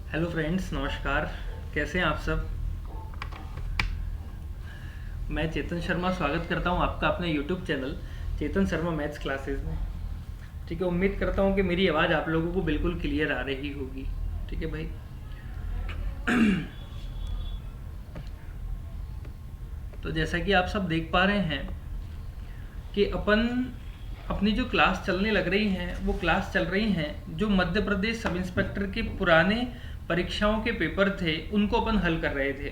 Hello friends, नमस्कार। कैसे हैं आप सब? मैं चेतन शर्मा स्वागत करता हूं आपका अपने YouTube channel Chetan Sharma maths classes में। ठीक है, उम्मीद करता हूं कि मेरी आवाज़ आप लोगों को बिल्कुल क्लियर आ रही होगी। ठीक है भाई। तो जैसा कि आप सब देख पा रहे हैं कि अपन अपनी जो क्लास चलने लग रही हैं वो क्लास चल रही हैं जो मध्य प्रदेश सब इंस्पेक्टर के पुराने परीक्षाओं के पेपर थे उनको अपन हल कर रहे थे।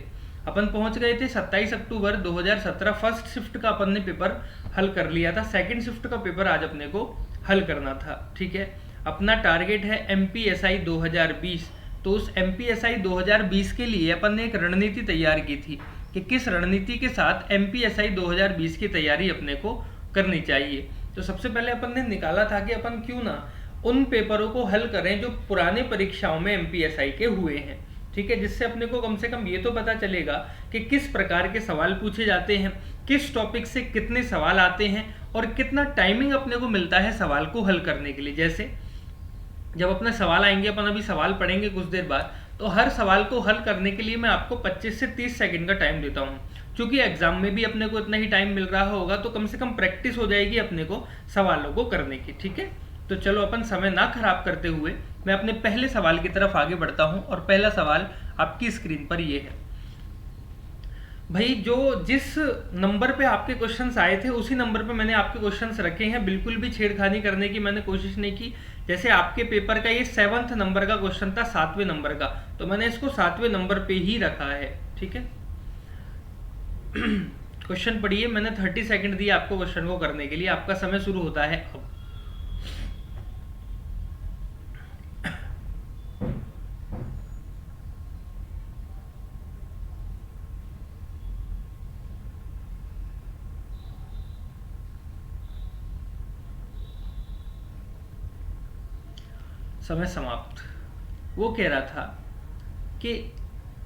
अपन पहुंच गए थे 27 अक्टूबर 2017। फर्स्ट शिफ्ट का अपन ने पेपर हल कर लिया था। सेकंड शिफ्ट का पेपर आज अपने को हल करना था। ठीक है, अपना टारगेट है MPSI 2020। तो उस MPSI 2020 के लिए अपन ने एक रणनीति तैयार की थी कि किस रणनीति के साथ MPSI 2020 की तैयारी अपने को करनी चाहिए। तो सबसे पहले अपन ने निकाला था कि अपन क्यों ना उन पेपरों को हल करें जो पुराने परीक्षाओं में MPSI के हुए हैं। ठीक है, जिससे अपने को कम से कम ये तो पता चलेगा कि किस प्रकार के सवाल पूछे जाते हैं, किस टॉपिक से कितने सवाल आते हैं और कितना टाइमिंग अपने को मिलता है सवाल को हल करने के लिए। जैसे जब अपने सवाल आएंगे, अपन अभी सवाल पढ़ेंगे कुछ देर बाद, तो हर सवाल को हल करने के लिए मैं आपको 25 से 30 सेकंड का टाइम देता हूँ। क्योंकि एग्जाम में भी अपने को इतना ही टाइम मिल रहा होगा तो कम से कम प्रैक्टिस हो जाएगी अपने को सवालों को करने की। ठीक है, तो चलो अपन समय ना खराब करते हुए मैं अपने पहले सवाल की तरफ आगे बढ़ता हूँ। और पहला सवाल आपकी स्क्रीन पर ये है। भाई, जो जिस नंबर पे आपके क्वेश्चंस आए थे उसी नंबर पे मैंने आपके क्वेश्चंस रखे हैं। बिल्कुल भी छेड़खानी करने की मैंने कोशिश नहीं की। जैसे आपके पेपर का ये 7वें नंबर का क्वेश्चन था, 7वें नंबर का, तो मैंने इसको 7वें नंबर पे ही रखा है। ठीक है, क्वेश्चन पढ़िए। मैंने 30 सेकंड दिए आपको क्वेश्चन को करने के लिए। आपका समय शुरू होता है अब। समय समाप्त। वो कह रहा था कि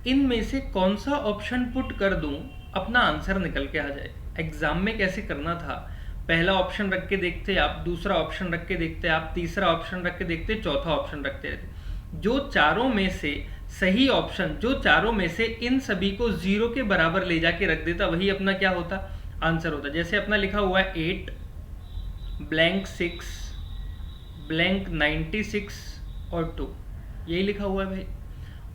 इनमें से कौन सा ऑप्शन पुट कर दूं अपना आंसर निकल के आ जाए। एग्जाम में कैसे करना था, पहला ऑप्शन रख के देखते आप, दूसरा ऑप्शन रख के देखते आप, तीसरा ऑप्शन रख के देखते, चौथा ऑप्शन रखते रहते। जो चारों में से सही ऑप्शन, जो चारों में से इन सभी को जीरो के बराबर ले जाके रख देता, वही अपना क्या होता, आंसर होता। जैसे अपना लिखा हुआ है 8 ब्लैंक 6 ब्लैंक 96 और 2, यही लिखा हुआ है भाई।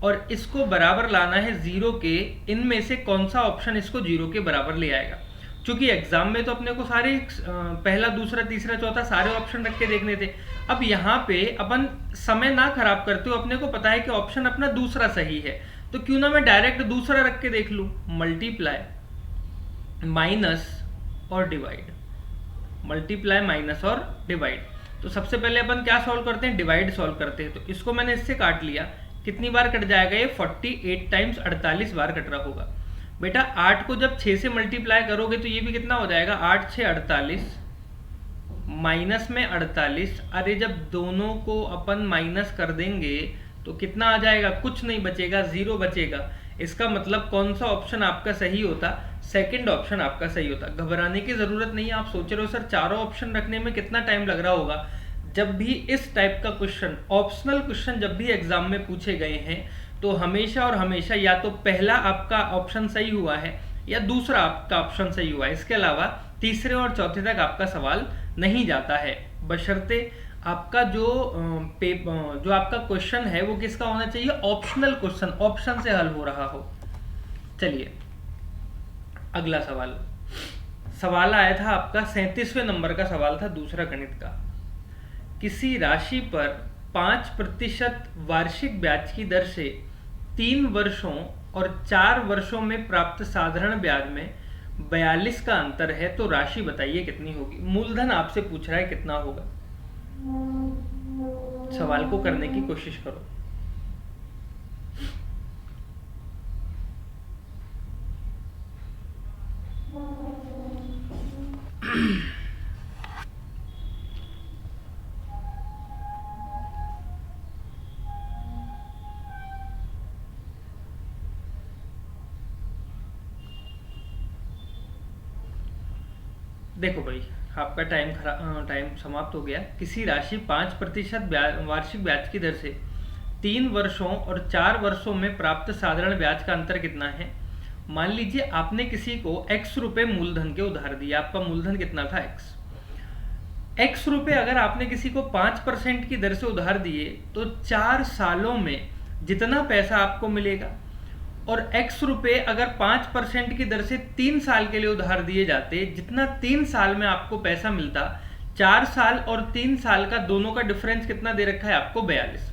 और इसको बराबर लाना है जीरो के। इनमें से कौन सा ऑप्शन इसको जीरो के बराबर ले आएगा। क्योंकि एग्जाम में तो अपने को सारे पहला दूसरा तीसरा चौथा सारे ऑप्शन रख के देखने थे। अब यहाँ पे अपन समय ना खराब करते हो, अपने को पता है कि ऑप्शन अपना दूसरा सही है, तो क्यों ना मैं डायरेक्ट दूसरा रख के देख लूँ। मल्टीप्लाई माइनस और डिवाइड, मल्टीप्लाई माइनस और डिवाइड। तो सबसे पहले अपन क्या सॉल्व करते हैं, डिवाइड सॉल्व करते हैं। तो इसको मैंने इससे काट लिया, कितनी बार कट जाएगा ये, 48 टाइम्स 48 बार कट रहा होगा। बेटा 8 को जब 6 से मल्टीप्लाई करोगे तो ये भी कितना हो जाएगा, 8 6 48 माइनस में 48। अरे जब दोनों को अपन माइनस कर देंगे तो कितना आ जाएगा, कुछ नहीं बचेगा, जीरो बचेगा। इसका मतलब कौन सा ऑप्शन आपका सही होता, सेकंड ऑप्शन आपका सही होता। घबराने की जरूरत नहीं है। आप सोच रहे हो सर चारों ऑप्शन रखने में कितना टाइम लग रहा होगा। जब भी इस टाइप का क्वेश्चन, ऑप्शनल क्वेश्चन जब भी एग्जाम में पूछे गए हैं, तो हमेशा और हमेशा या तो पहला आपका ऑप्शन सही हुआ है या दूसरा आपका ऑप्शन सही हुआ है। इसके अलावा तीसरे और चौथे तक आपका सवाल नहीं जाता है, बशर्ते आपका जो आपका क्वेश्चन है वो किसका होना चाहिए, ऑप्शनल क्वेश्चन, ऑप्शन से हल हो रहा हो। चलिए अगला सवाल। सवाल आया था आपका 37वें नंबर का सवाल था, दूसरा गणित का। किसी राशि पर 5% वार्षिक ब्याज की दर से 3 वर्षों और 4 वर्षों में प्राप्त साधारण ब्याज में 42 का अंतर है, तो राशि बताइए कितनी होगी। मूलधन आपसे पूछ रहा है कितना होगा। सवाल को करने की कोशिश करो। देखो भाई, आपका टाइम समाप्त हो गया। किसी राशि 5% वार्षिक ब्याज की दर से 3 वर्षों और 4 वर्षों में प्राप्त साधारण ब्याज का अंतर कितना है। मान लीजिए आपने किसी को x रुपए मूलधन के उधार दिया, आपका मूलधन कितना था x रुपए अगर आपने किसी को 5% की दर से उधार दिए तो 4 सालों में जितना पैसा आपको मिलेगा, और x रुपए अगर 5% की दर से 3 साल के लिए उधार दिए जाते, जितना 3 साल में आपको पैसा मिलता, 4 साल और 3 साल का दोनों का डिफरेंस कितना दे रखा है आपको 42।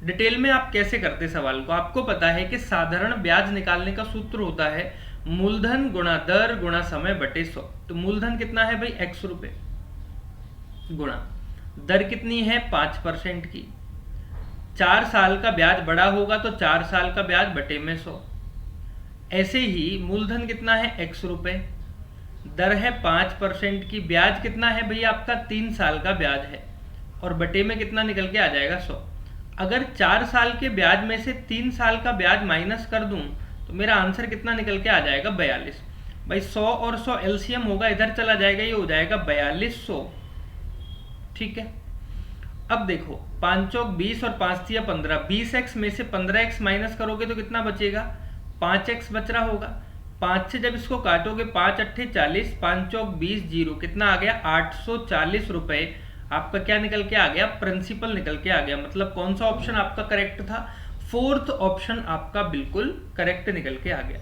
डिटेल में आप कैसे करते सवाल को, आपको पता है कि साधारण ब्याज निकालने का सूत्र होता है मूलधन गुणा दर गुणा समय बटे 100। तो मूलधन कितना है भाई x रुपए, गुणा दर कितनी है 5% की, 4 साल का ब्याज बड़ा होगा तो 4 साल का ब्याज बटे में 100। ऐसे ही मूलधन कितना है x रुपए, दर है 5% की, ब्याज कितना है भैया आपका 3 साल का ब्याज है, और बटे में कितना निकल के आ जाएगा 100। अगर 4 साल के ब्याज में से 3 साल का ब्याज माइनस कर दूं तो मेरा आंसर कितना निकल के आ जाएगा 42। भाई 100 और 100 एलसीएम होगा, इधर चला जाएगा, ये हो जाएगा 4200। ठीक है, अब देखो 5 चौक 20 और 5 तिया 15, 20x में से 15x माइनस करोगे तो कितना बचेगा 5x बच रहा होगा। 5 से जब इसको काटोगे 5 अट्ठे 40, 5 चौक 20, जीरो कितना आ गया 840 रुपए आपका क्या निकल के आ गया, प्रिंसिपल निकल के आ गया। मतलब कौन सा ऑप्शन आपका करेक्ट था, 4th ऑप्शन आपका बिल्कुल करेक्ट निकल के आ गया।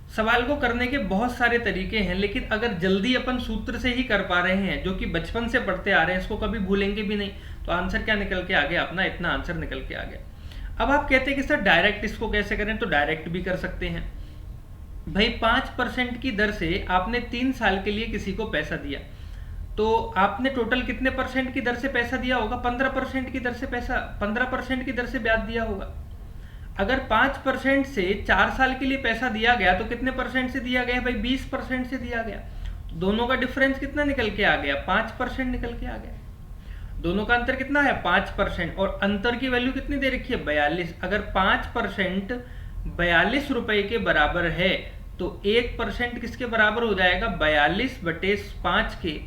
सवाल को करने के बहुत सारे तरीके हैं, लेकिन अगर जल्दी अपन सूत्र से ही कर पा रहे हैं, जो कि बचपन से पढ़ते आ रहे हैं, इसको कभी भूलेंगे भी नहीं, तो आंसर क्या निकल के आ गया अपना, इतना आंसर निकल के आ गया। अब आप कहते हैं कि सर डायरेक्ट इसको कैसे करें, तो डायरेक्ट भी कर सकते हैं भाई। 5% की दर से आपने 3 साल के लिए किसी को पैसा दिया, तो आपने टोटल कितने परसेंट की दर से पैसा दिया होगा, 15% की दर से पैसा, 15% की दर से ब्याज दिया होगा। अगर 5% से 4 साल के लिए पैसा दिया गया तो कितने परसेंट से दिया गया भाई, 20% से दिया गया। दोनों का डिफरेंस कितना निकल के आ गया, 5% निकल के आ गया। दोनों का अंतर कितना है 5%, और अंतर की वैल्यू कितनी दे रखी है 42। अगर 5% 42 रुपए के बराबर है तो 1% किसके बराबर हो जाएगा 42 बटे 5 के,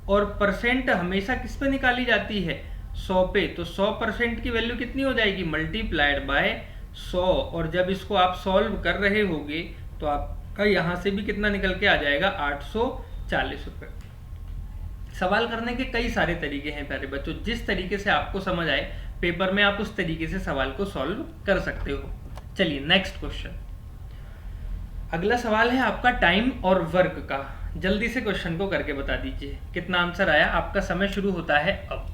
और परसेंट हमेशा किस पे निकाली जाती है 100 पे, तो 100% की वैल्यू कितनी हो जाएगी मल्टीप्लाइड बाय 100। और जब इसको आप सॉल्व कर रहे होगे तो आपका यहां से भी कितना निकल के आ जाएगा 840 रुपए। सवाल करने के कई सारे तरीके हैं प्यारे बच्चों, जिस तरीके से आपको समझ आए पेपर में आप उस तरीके से सवाल को सॉल्व कर सकते हो। चलिए नेक्स्ट क्वेश्चन, अगला सवाल है आपका टाइम और वर्क का। जल्दी से क्वेश्चन को करके बता दीजिए कितना आंसर आया। आपका समय शुरू होता है अब,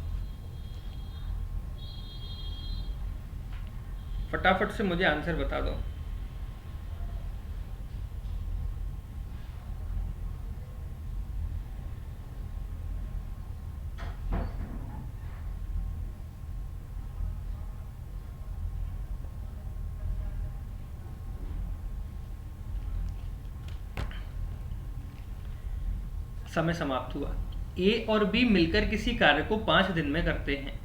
फटाफट से मुझे आंसर बता दो। समय समाप्त हुआ। ए और बी मिलकर किसी कार्य को 5 दिन में करते हैं।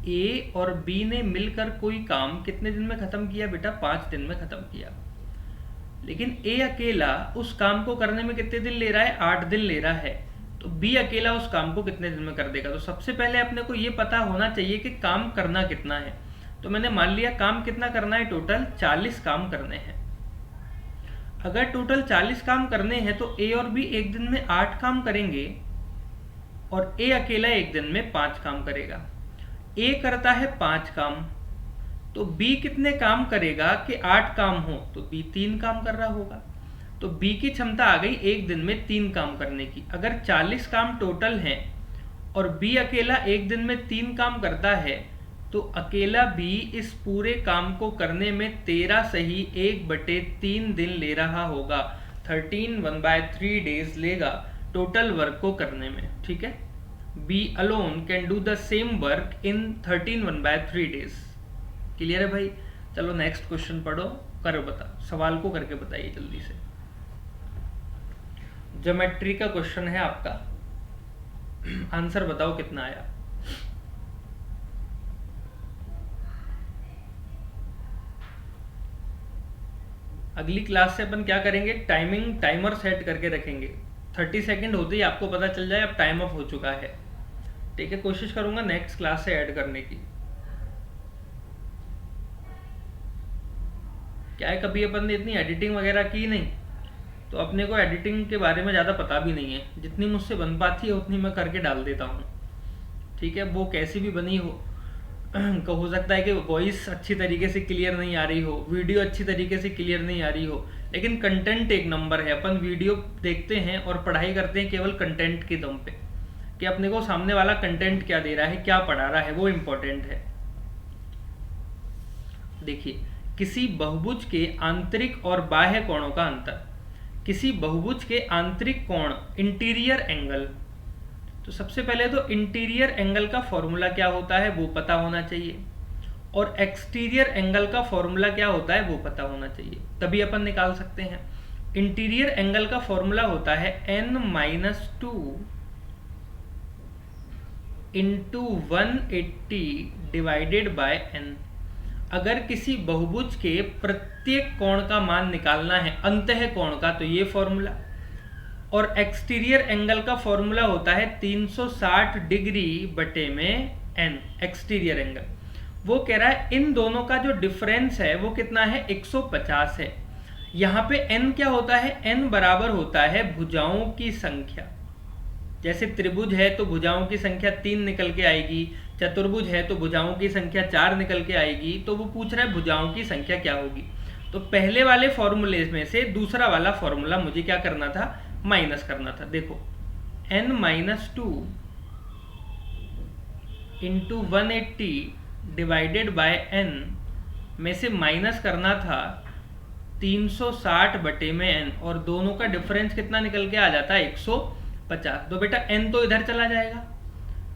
ए और बी ने मिलकर कोई काम कितने दिन में खत्म किया बेटा, 5 दिन में खत्म किया। लेकिन ए अकेला उस काम को करने में कितने दिन ले रहा है, 8 दिन ले रहा है। तो बी अकेला उस काम को कितने दिन में कर देगा। तो सबसे पहले अपने को ये पता होना चाहिए कि काम करना कितना है। तो मैंने मान लिया काम कितना करना है, टोटल 40 काम करने हैं। अगर टोटल 40 काम करने हैं तो ए और बी एक दिन में 8 काम करेंगे और ए अकेला एक दिन में 5 काम करेगा। ए करता है 5 काम, तो बी कितने काम करेगा कि 8 काम हो, तो बी 3 काम कर रहा होगा। तो बी की क्षमता आ गई एक दिन में 3 काम करने की। अगर 40 काम टोटल हैं और बी अकेला एक दिन में 3 काम करता है, तो अकेला बी इस पूरे काम को करने में 13 सही 1/3 दिन ले रहा होगा। 13 1/3 डेज लेगा टोटल वर्क को करने में। ठीक है, B alone can do the same work in 13 1/3 days. Clear है भाई। चलो नेक्स्ट क्वेश्चन पढ़ो, करो बता, सवाल को करके बताइए जल्दी से। ज्योमेट्री का क्वेश्चन है आपका, आंसर बताओ कितना आया। अगली क्लास से अपन क्या करेंगे, टाइमर सेट करके रखेंगे। 30 सेकंड होते ही आपको पता चल जाए अब टाइम अप हो चुका है। ठीक है, कोशिश करूंगा नेक्स्ट क्लास से ऐड करने की। क्या है, कभी अपन ने इतनी एडिटिंग वगैरह की नहीं, तो अपने को एडिटिंग के बारे में ज़्यादा पता भी नहीं है। जितनी मुझसे बन पाती है उतनी मैं करके डाल देता हूँ, ठीक है। वो कैसी भी बनी हो हो सकता है कि वॉइस अच्छी तरीके से क्लियर नहीं आ रही हो, वीडियो अच्छी तरीके से क्लियर नहीं आ रही हो, लेकिन कंटेंट एक नंबर है। अपन वीडियो देखते हैं और पढ़ाई करते हैं केवल कंटेंट के दम पे, कि अपने को सामने वाला कंटेंट क्या दे रहा है, क्या पढ़ा रहा है, वो इम्पोर्टेंट है। देखिए, किसी बहुभुज के आंतरिक और बाह्य कोणों का अंतर। किसी बहुभुज के आंतरिक कोण, इंटीरियर एंगल, तो सबसे पहले तो इंटीरियर एंगल का फॉर्मूला क्या होता है वो पता होना चाहिए, और एक्सटीरियर एंगल का फॉर्मूला क्या होता है वो पता होना चाहिए, तभी अपन निकाल सकते हैं। इंटीरियर एंगल का फॉर्मूला होता है n-2 into 180 divided by n। अगर किसी बहुभुज के प्रत्येक कोण का मान निकालना है, अंतः कोण का, तो ये फॉर्मूला। और एक्सटीरियर एंगल का फॉर्मूला होता है 360 डिग्री बटे में n, एक्सटीरियर एंगल। वो कह रहा है इन दोनों का जो डिफरेंस है वो कितना है, 150 है। यहाँ पे n क्या होता है, n बराबर होता है भुजाओं की संख्या। जैसे त्रिभुज है तो भुजाओं की संख्या 3 निकल के आएगी, चतुर्भुज है तो भुजाओं की संख्या 4 निकल के आएगी। तो वो पूछ रहा है भुजाओं की संख्या क्या होगी। तो पहले वाले फॉर्मूले में से दूसरा वाला फॉर्मूला मुझे क्या करना था, माइनस करना था। देखो n-2 into 180 divided by n में से माइनस करना था 360 बटे में n, और दोनों का डिफरेंस कितना निकल के आ जाता है, 150। तो बेटा n तो इधर चला जाएगा,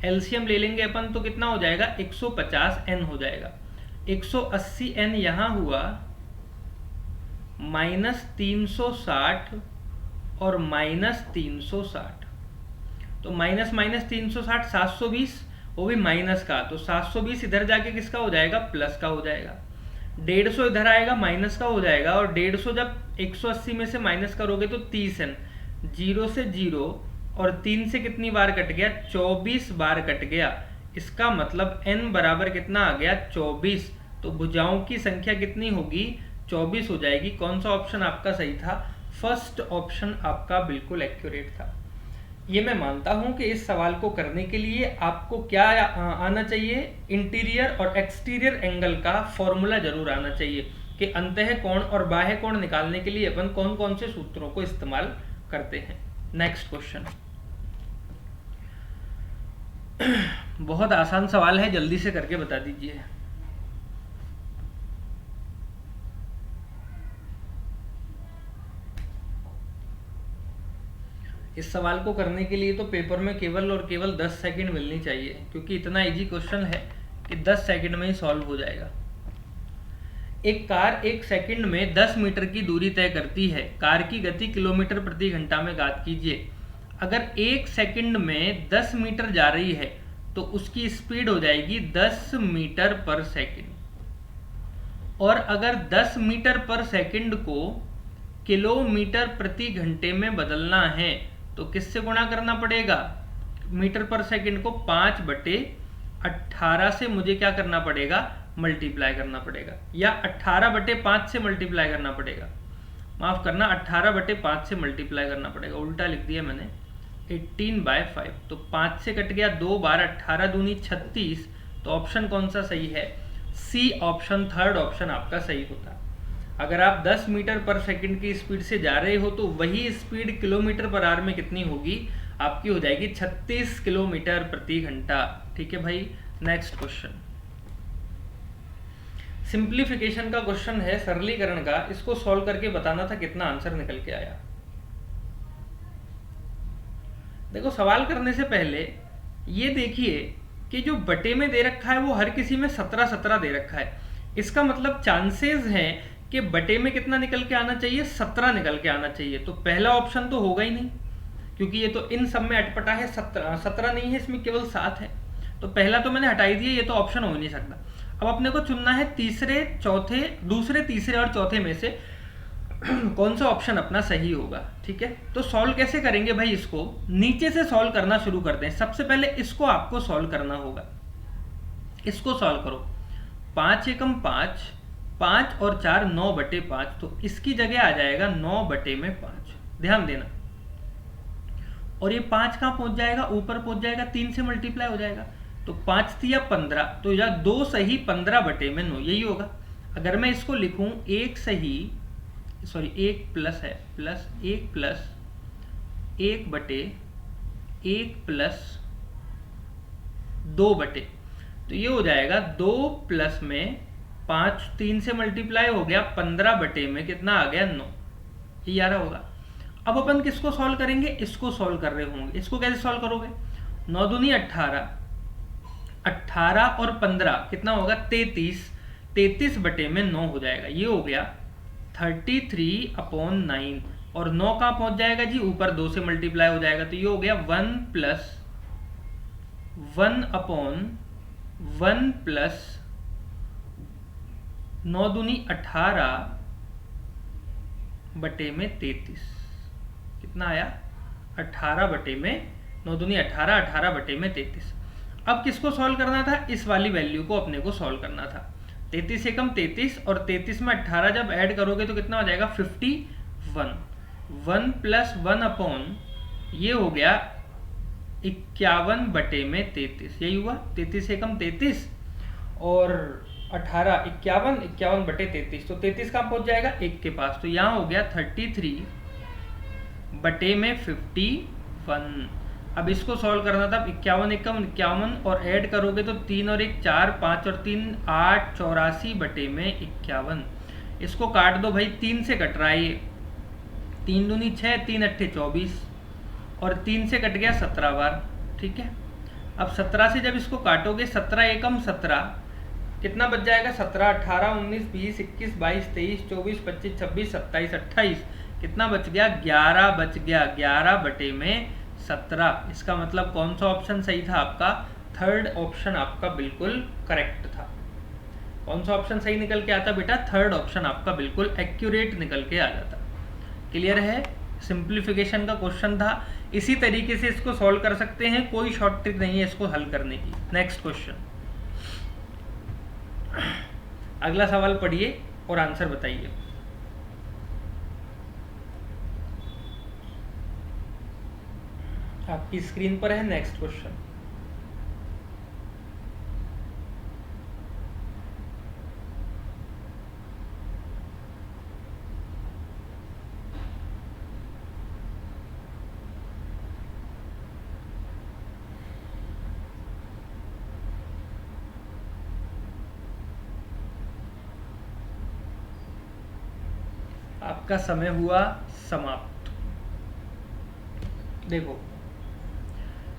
एलसीएम ले लेंगे अपन तो कितना हो जाएगा, 150n हो जाएगा। 180n यहाँ हुआ, माइनस 360 और माइनस 360, तो माइनस माइनस 360 720, वो भी माइनस का, तो 720 इधर जाके किसका हो जाएगा, प्लस का हो जाएगा। 150 इधर आएगा, माइनस का हो जाएगा, और 150 जब 180 में से माइनस करोगे तो 30n, 0 से 0 और 3 से कितनी बार कट गया, 24 बार कट गया। इसका मतलब n बराबर कितना आ गया, 24। तो भुजाओं की संख्या कितनी होगी, 24 हो जाएगी। कौन सा ऑप्शन आपका सही था, फर्स्ट ऑप्शन आपका बिल्कुल एक्यूरेट था। ये मैं मानता हूं कि इस सवाल को करने के लिए आपको क्या आना चाहिए, इंटीरियर और एक्सटीरियर एंगल का फॉर्मूला जरूर आना चाहिए, कि अंतः कोण और बाह्य कोण निकालने के लिए अपन कौन कौन से सूत्रों को इस्तेमाल करते हैं। नेक्स्ट क्वेश्चन, बहुत आसान सवाल है, जल्दी से करके बता दीजिए। इस सवाल को करने के लिए तो पेपर में केवल और केवल 10 सेकंड मिलनी चाहिए, क्योंकि इतना इजी क्वेश्चन है कि 10 सेकंड में ही सॉल्व हो जाएगा। एक कार 1 सेकंड में 10 मीटर की दूरी तय करती है। कार की गति किलोमीटर प्रति घंटा में ज्ञात कीजिए। अगर 1 सेकंड में 10 मीटर जा रही है तो उसकी स्पीड हो जाएगी 10 मीटर पर सेकंड। और अगर 10 मीटर पर सेकंड को किलोमीटर प्रति घंटे में बदलना है तो किससे गुणा करना पड़ेगा, मीटर पर सेकंड को 5/18 से मुझे क्या करना पड़ेगा, मल्टीप्लाई करना पड़ेगा, या 18/5 से मल्टीप्लाई करना पड़ेगा। माफ करना, 18/5 से मल्टीप्लाई करना पड़ेगा, उल्टा लिख दिया मैंने। 18/5, तो 5 से कट गया 2 बार, 18 दूनी 36। तो ऑप्शन कौन सा सही है, सी ऑप्शन, थर्ड ऑप्शन आपका सही होता। अगर आप 10 मीटर पर सेकंड की स्पीड से जा रहे हो तो वही स्पीड किलोमीटर पर आवर में कितनी होगी, आपकी हो जाएगी 36 किलोमीटर प्रति घंटा। ठीक है भाई, नेक्स्ट क्वेश्चन सिंप्लीफिकेशन का क्वेश्चन है, सरलीकरण का। इसको सॉल्व करके बताना था कितना आंसर निकल के आया। देखो, सवाल करने से पहले ये देखिए कि जो बटे में दे रखा है वो हर किसी में 17 दे रखा है। इसका मतलब चांसेस हैं कि बटे में कितना निकल के आना चाहिए, 17 निकल के आना चाहिए। तो पहला ऑप्शन तो होगा ही नहीं, क्योंकि ये तो इन सब में अटपटा है। 17 नहीं है, इसमें केवल 7 है। तो पहला तो मैंने हटा ही दिया, ये तो ऑप्शन हो ही नहीं सकता। अब अपने को चुनना है दूसरे, तीसरे और चौथे में से कौन सा ऑप्शन अपना सही होगा। ठीक है, तो सॉल्व कैसे करेंगे भाई, इसको नीचे से सॉल्व करना शुरू करते हैं। सबसे पहले इसको आपको सॉल्व करना होगा। इसको सॉल्व करो, 5 एकम 5, 5 और 4 9/5, तो इसकी जगह आ जाएगा 9/5। ध्यान देना। और ये 5 कहाँ पहुंच जाएगा, ऊपर पहुंच जाएगा, 3 से मल्टीप्लाई हो जाएगा, तो 5 तिया 15, तो या 2 सही 15/9 यही होगा। अगर मैं इसको लिखूं 1 सही, सॉरी 1 प्लस है, प्लस 1 प्लस 1/1 प्लस 2/, तो ये हो जाएगा 2 प्लस में 5, 3 से मल्टीप्लाई हो गया, 15/, में कितना आ गया 9, ये 11 होगा। अब अपन किसको सॉल्व करेंगे, इसको सॉल्व कर रहे होंगे। इसको कैसे सॉल्व करोगे, 9 दूनी 18, 18 और 15 कितना होगा 33, 33/9 हो जाएगा, ये हो गया 33/9। और 9 कहाँ पहुंच जाएगा जी, ऊपर 2 से मल्टीप्लाई हो जाएगा, तो ये हो गया 1 प्लस 1/1 प्लस 9 दूनी 18/33, कितना आया 18/9 दूनी 18, 18/33। अब किसको सॉल्व करना था, इस वाली वैल्यू को अपने को सॉल्व करना था। 33 से कम 33, और 33 में 18 जब ऐड करोगे तो कितना हो जाएगा 51। 1 प्लस 1/, ये हो गया 51/33, यही हुआ। 33 से कम 33 और 18, 51, 51/33, तो 33 कहाँ पहुंच जाएगा 1 के पास, तो यहाँ हो गया 33/51। अब इसको सॉल्व करना था, 51 एकम 51, और ऐड करोगे तो 3 और 1 4, 5 और 3 8, 84/51। इसको काट दो भाई, 3 से कट रहा है ये, 3 दूनी 6, 3 अट्ठे 24, और 3 से कट गया 17 बार, ठीक है। अब 17 से जब इसको काटोगे, 17 एकम 17, कितना बच जाएगा 17, 18, 19, 20, 21, 22, 23, 24, 25, 26, 27, 28, कितना बच गया 11 बच गया, 11/17। इसका मतलब कौन सा ऑप्शन सही था आपका, थर्ड ऑप्शन आपका बिल्कुल करेक्ट था। कौन सा ऑप्शन सही निकल के आता बेटा, थर्ड ऑप्शन आपका बिल्कुल एक्यूरेट निकल के आ जाता। क्लियर है, सिंप्लीफिकेशन का क्वेश्चन था, इसी तरीके से इसको सॉल्व कर सकते हैं, कोई शॉर्ट ट्रिक नहीं है इसको हल करने की। नेक्स्ट क्वेश्चन, अगला सवाल पढ़िए और आंसर बताइए। आपकी स्क्रीन पर है नेक्स्ट क्वेश्चन। आपका समय हुआ समाप्त। देखो,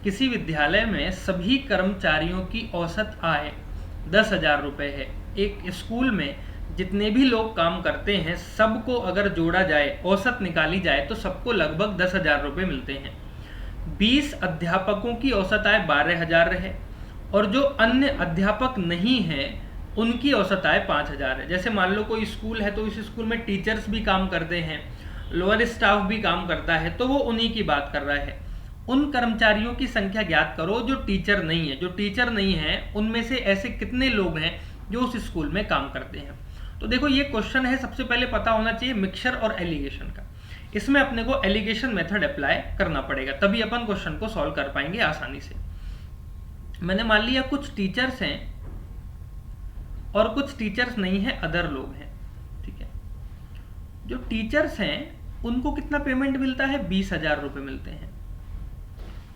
किसी विद्यालय में सभी कर्मचारियों की औसत आय 10,000 रुपये है। एक स्कूल में जितने भी लोग काम करते हैं सबको अगर जोड़ा जाए, औसत निकाली जाए, तो सबको लगभग 10,000 रुपये मिलते हैं। 20 अध्यापकों की औसत आय 12,000 है, और जो अन्य अध्यापक नहीं हैं उनकी औसत आय 5,000 है। जैसे मान लो कोई स्कूल है, तो इस स्कूल में टीचर्स भी काम करते हैं, लोअर स्टाफ भी काम करता है, तो वो उन्हीं की बात कर रहा है। उन कर्मचारियों की संख्या ज्ञात करो जो टीचर नहीं है। जो टीचर नहीं है उनमें से ऐसे कितने लोग हैं जो उस स्कूल में काम करते हैं। तो देखो, ये क्वेश्चन है, सबसे पहले पता होना चाहिए मिक्सचर और एलिगेशन का। इसमें अपने को एलिगेशन मेथड अप्लाई करना पड़ेगा, तभी अपन क्वेश्चन को सॉल्व कर पाएंगे आसानी से। मैंने मान लिया कुछ टीचर्स हैं और कुछ टीचर्स नहीं है, अदर लोग हैं, ठीक है। जो टीचर्स हैं उनको कितना पेमेंट मिलता है, 20,000 रुपये मिलते हैं।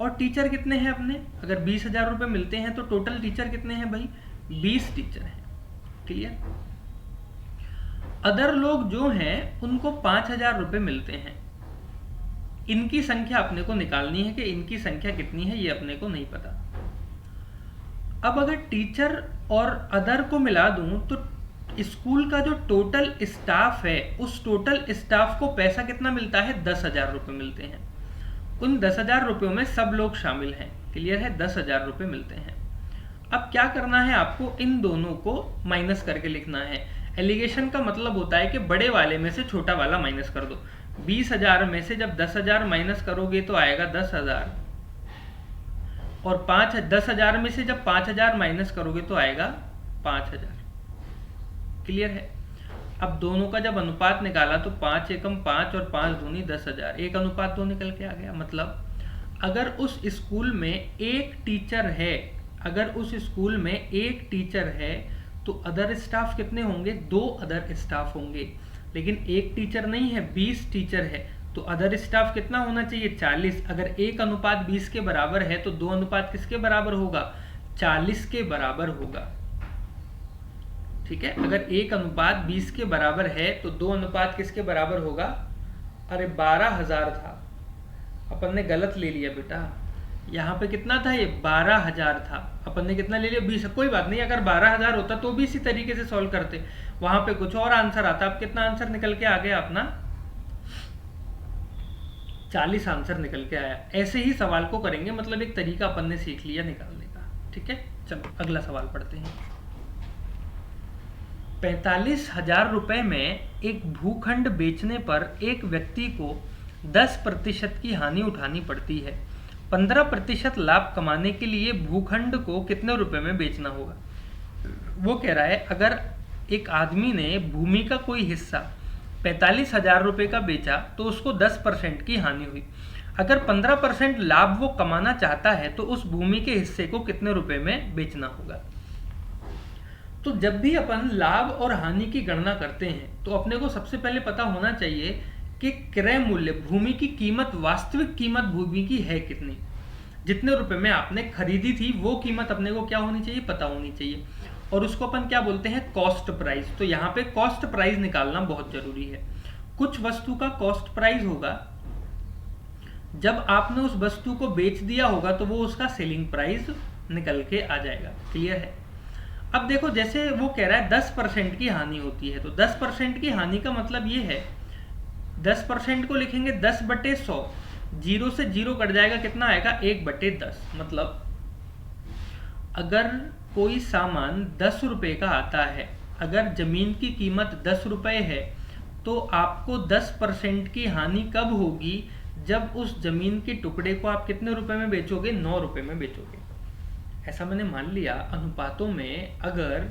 और टीचर कितने हैं अपने, अगर 20,000 रुपये मिलते हैं तो टोटल टीचर कितने हैं भाई, 20 टीचर हैं। क्लियर। अदर लोग जो हैं उनको 5,000 रुपये मिलते हैं। इनकी संख्या अपने को निकालनी है कि इनकी संख्या कितनी है, ये अपने को नहीं पता। अब अगर टीचर और अदर को मिला दूं तो स्कूल का जो टोटल स्टाफ है, उस टोटल स्टाफ को पैसा कितना मिलता है, 10,000 रुपये मिलते हैं। उन 10,000 रुपयों में सब लोग शामिल हैं। क्लियर है, 10,000 रुपये मिलते हैं। अब क्या करना है आपको, इन दोनों को माइनस करके लिखना है। एलिगेशन का मतलब होता है कि बड़े वाले में से छोटा वाला माइनस कर दो। 20,000 में से जब 10,000 माइनस करोगे तो आएगा 10,000, और 10,000 में से जब 5,000 माइनस करोगे तो आएगा 5,000। क्लियर है। अब दोनों का जब अनुपात निकाला तो 5 एकम 5 और 5 दूनी 10,000, 1:2 निकल के आ गया। मतलब अगर उस स्कूल में एक टीचर है, अगर उस स्कूल में एक टीचर है तो अदर स्टाफ कितने होंगे? 2 अदर स्टाफ होंगे। लेकिन एक टीचर नहीं है, 20 टीचर है, तो अदर स्टाफ कितना होना चाहिए? 40। अगर 1:20 के बराबर है तो 2 अनुपात किसके बराबर होगा? 40 के बराबर होगा। ठीक है, अगर 1:20 के बराबर है तो 2 अनुपात किसके बराबर होगा? अरे 12,000 था, अपन ने गलत ले लिया बेटा। यहाँ पे कितना था? ये 12,000 था, अपन ने कितना ले लिया? 20। कोई बात नहीं, अगर 12,000 होता तो भी इसी तरीके से सॉल्व करते, वहां पे कुछ और आंसर आता। अब कितना आंसर निकल के आ गया अपना? 40 आंसर निकल के आया। ऐसे ही सवाल को करेंगे, मतलब एक तरीका अपन ने सीख लिया निकालने का। ठीक है, चलो अगला सवाल पढ़ते हैं। 45,000 रुपए में एक भूखंड बेचने पर एक व्यक्ति को 10% की हानि उठानी पड़ती है। 15% लाभ कमाने के लिए भूखंड को कितने रुपए में बेचना होगा? वो कह रहा है अगर एक आदमी ने भूमि का कोई हिस्सा 45,000 रुपए का बेचा तो उसको 10% की हानि हुई। अगर 15% लाभ वो कमाना चाहता है तो उस भूमि के हिस्से को कितने रुपए में बेचना होगा? तो जब भी अपन लाभ और हानि की गणना करते हैं तो अपने को सबसे पहले पता होना चाहिए कि क्रय मूल्य, भूमि की कीमत, वास्तविक कीमत भूमि की है कितनी। जितने रुपए में आपने खरीदी थी वो कीमत अपने को क्या होनी चाहिए? पता होनी चाहिए। और उसको अपन क्या बोलते हैं? Cost price. तो यहाँ पे कॉस्ट प्राइस निकालना बहुत जरूरी है। कुछ वस्तु का कॉस्ट प्राइस होगा, जब आपने उस वस्तु को बेच दिया होगा तो वो उसका सेलिंग प्राइस निकल के आ जाएगा। क्लियर है? अब देखो, जैसे वो कह रहा है 10% की हानि होती है, तो 10% की हानि का मतलब ये है, 10% को लिखेंगे 10/100, 0 से 0 कट जाएगा, कितना आएगा? 1/10। मतलब अगर कोई सामान 10 रुपए का आता है, अगर जमीन की कीमत 10 रुपए है, तो आपको 10% की हानि कब होगी? जब उस जमीन के टुकड़े को आप कितने रुपए में बेचोगे? 9 रुपए में बेचोगे। ऐसा मैंने मान लिया अनुपातों में, अगर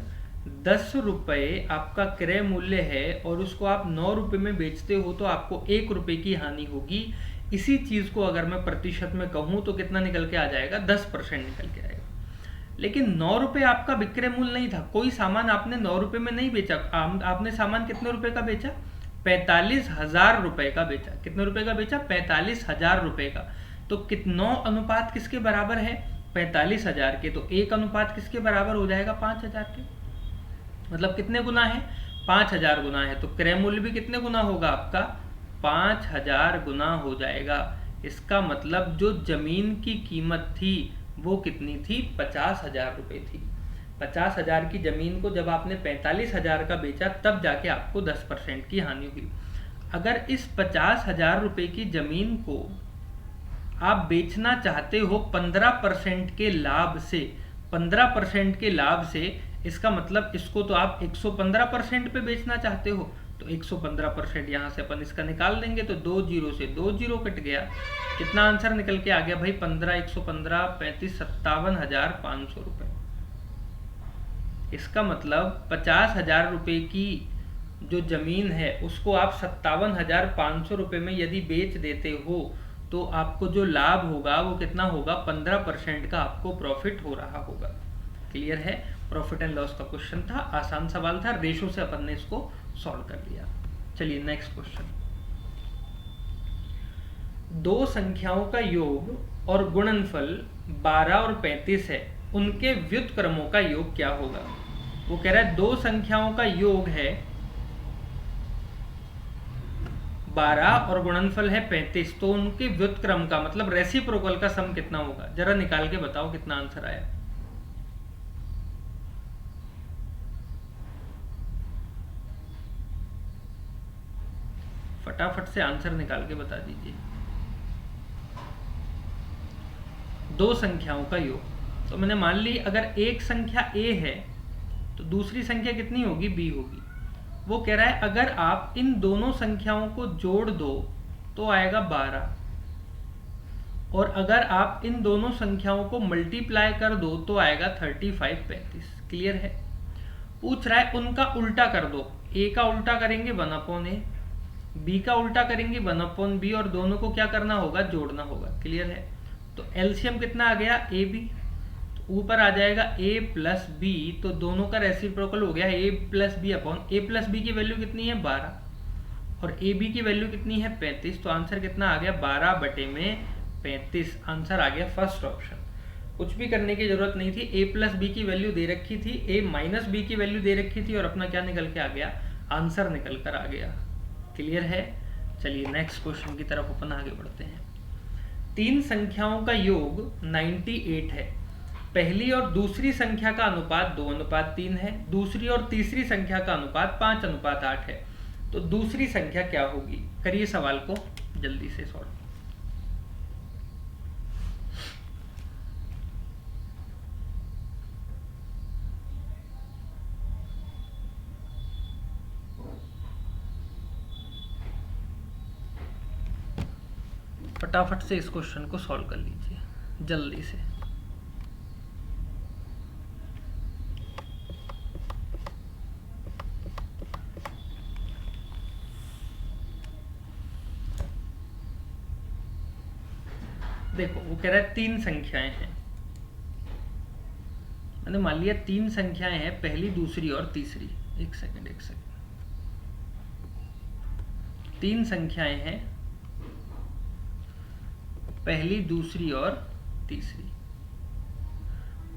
10 रुपए आपका क्रय मूल्य है और उसको आप 9 रुपए में बेचते हो तो आपको 1 रुपए की हानि होगी। इसी चीज को अगर मैं प्रतिशत में कहूं तो कितना निकल के आ जाएगा? 10% निकल के आएगा। लेकिन 9 रुपए आपका विक्रय मूल्य नहीं था, कोई सामान आपने 9 रुपए में नहीं बेचा। आपने सामान कितने रुपए का बेचा? 45,000 रुपए का बेचा। कितने रुपए का बेचा? 45,000 रुपए का। तो 9 अनुपात किसके बराबर है? 45,000 के। तो 1 अनुपात किसके बराबर हो जाएगा? 5,000 के। मतलब कितने गुना है? 5,000 गुना है। तो क्रय मूल्य भी कितने गुना होगा आपका? 5,000 गुना हो जाएगा। इसका मतलब जो जमीन की कीमत थी वो कितनी थी? 50,000 रुपए थी। 50,000 की जमीन को जब आपने 45,000 का बेचा तब जाके आपको 10% की हानि हुई। अगर इस 50,000 रुपए की जमीन को आप बेचना चाहते हो 15% के लाभ से, 15% के लाभ से, इसका मतलब इसको तो आप 115% पे बेचना चाहते हो, तो 115% यहाँ से अपन इसका निकाल देंगे, तो 2 जीरो से 2 जीरो कट गया। कितना आंसर निकल के आ गया भाई? 15, 115, 35, 57,500 रुपए। इसका मतलब 50,000 रुपए की जो जमीन है उसको आप 57,500 रुपए में यदि बेच देते हो तो आपको जो लाभ होगा वो कितना होगा? 15% का आपको प्रॉफिट हो रहा होगा। क्लियर है? प्रॉफिट एंड लॉस का क्वेश्चन था, आसान सवाल था, रेशो से अपन ने इसको सॉल्व कर लिया। चलिए नेक्स्ट क्वेश्चन। दो संख्याओं का योग और गुणनफल 12 और 35 है, उनके व्युत्क्रमों का योग क्या होगा? वो कह रहा है दो संख्याओं का योग है 12 और गुणनफल है 35, तो उनके व्युत्क्रम का मतलब रेसिप्रोकल का सम कितना होगा? जरा निकाल के बताओ कितना आंसर आया। फटाफट से आंसर निकाल के बता दीजिए। दो संख्याओं का योग, तो मैंने मान ली अगर एक संख्या a है तो दूसरी संख्या कितनी होगी? b होगी। वो कह रहा है अगर आप इन दोनों संख्याओं को जोड़ दो तो आएगा 12, और अगर आप इन दोनों संख्याओं को मल्टीप्लाई कर दो तो आएगा 35, 35। क्लियर है? पूछ रहा है उनका उल्टा कर दो, ए का उल्टा करेंगे 1/a, बी का उल्टा करेंगे 1/b और दोनों को क्या करना होगा, जोड़ना होगा। क्लियर है? तो एलसीएम कितना आ गया, ए बी, तो ऊपर आ जाएगा a प्लस बी, तो दोनों का रेसिप्रोकल हो गया a plus B upon a plus B की वैल्यू कितनी है 12 और ए बी की वैल्यू कितनी है 35, तो आंसर कितना आ गया 12/35। आंसर आ गया फर्स्ट ऑप्शन। कुछ भी करने की जरूरत नहीं थी, a प्लस बी की वैल्यू दे रखी थी, a माइनस बी की वैल्यू दे रखी थी और अपना क्या निकल के आ गया, आंसर निकल कर आ गया। क्लियर है? चलिए नेक्स्ट क्वेश्चन की तरफ अपन आगे बढ़ते हैं। तीन संख्याओं का योग 98 है। पहली और दूसरी संख्या का अनुपात 2:3 है, दूसरी और तीसरी संख्या का अनुपात 5:8 है। तो दूसरी संख्या क्या होगी? करिए सवाल को जल्दी से सॉल्व। फटाफट से इस क्वेश्चन को सॉल्व कर लीजिए जल्दी से। देखो वो कह रहा है तीन संख्याएं हैं, मैंने मान लिया तीन संख्याएं हैं, पहली दूसरी और तीसरी। एक सेकंड तीन संख्याएं हैं, पहली दूसरी और तीसरी,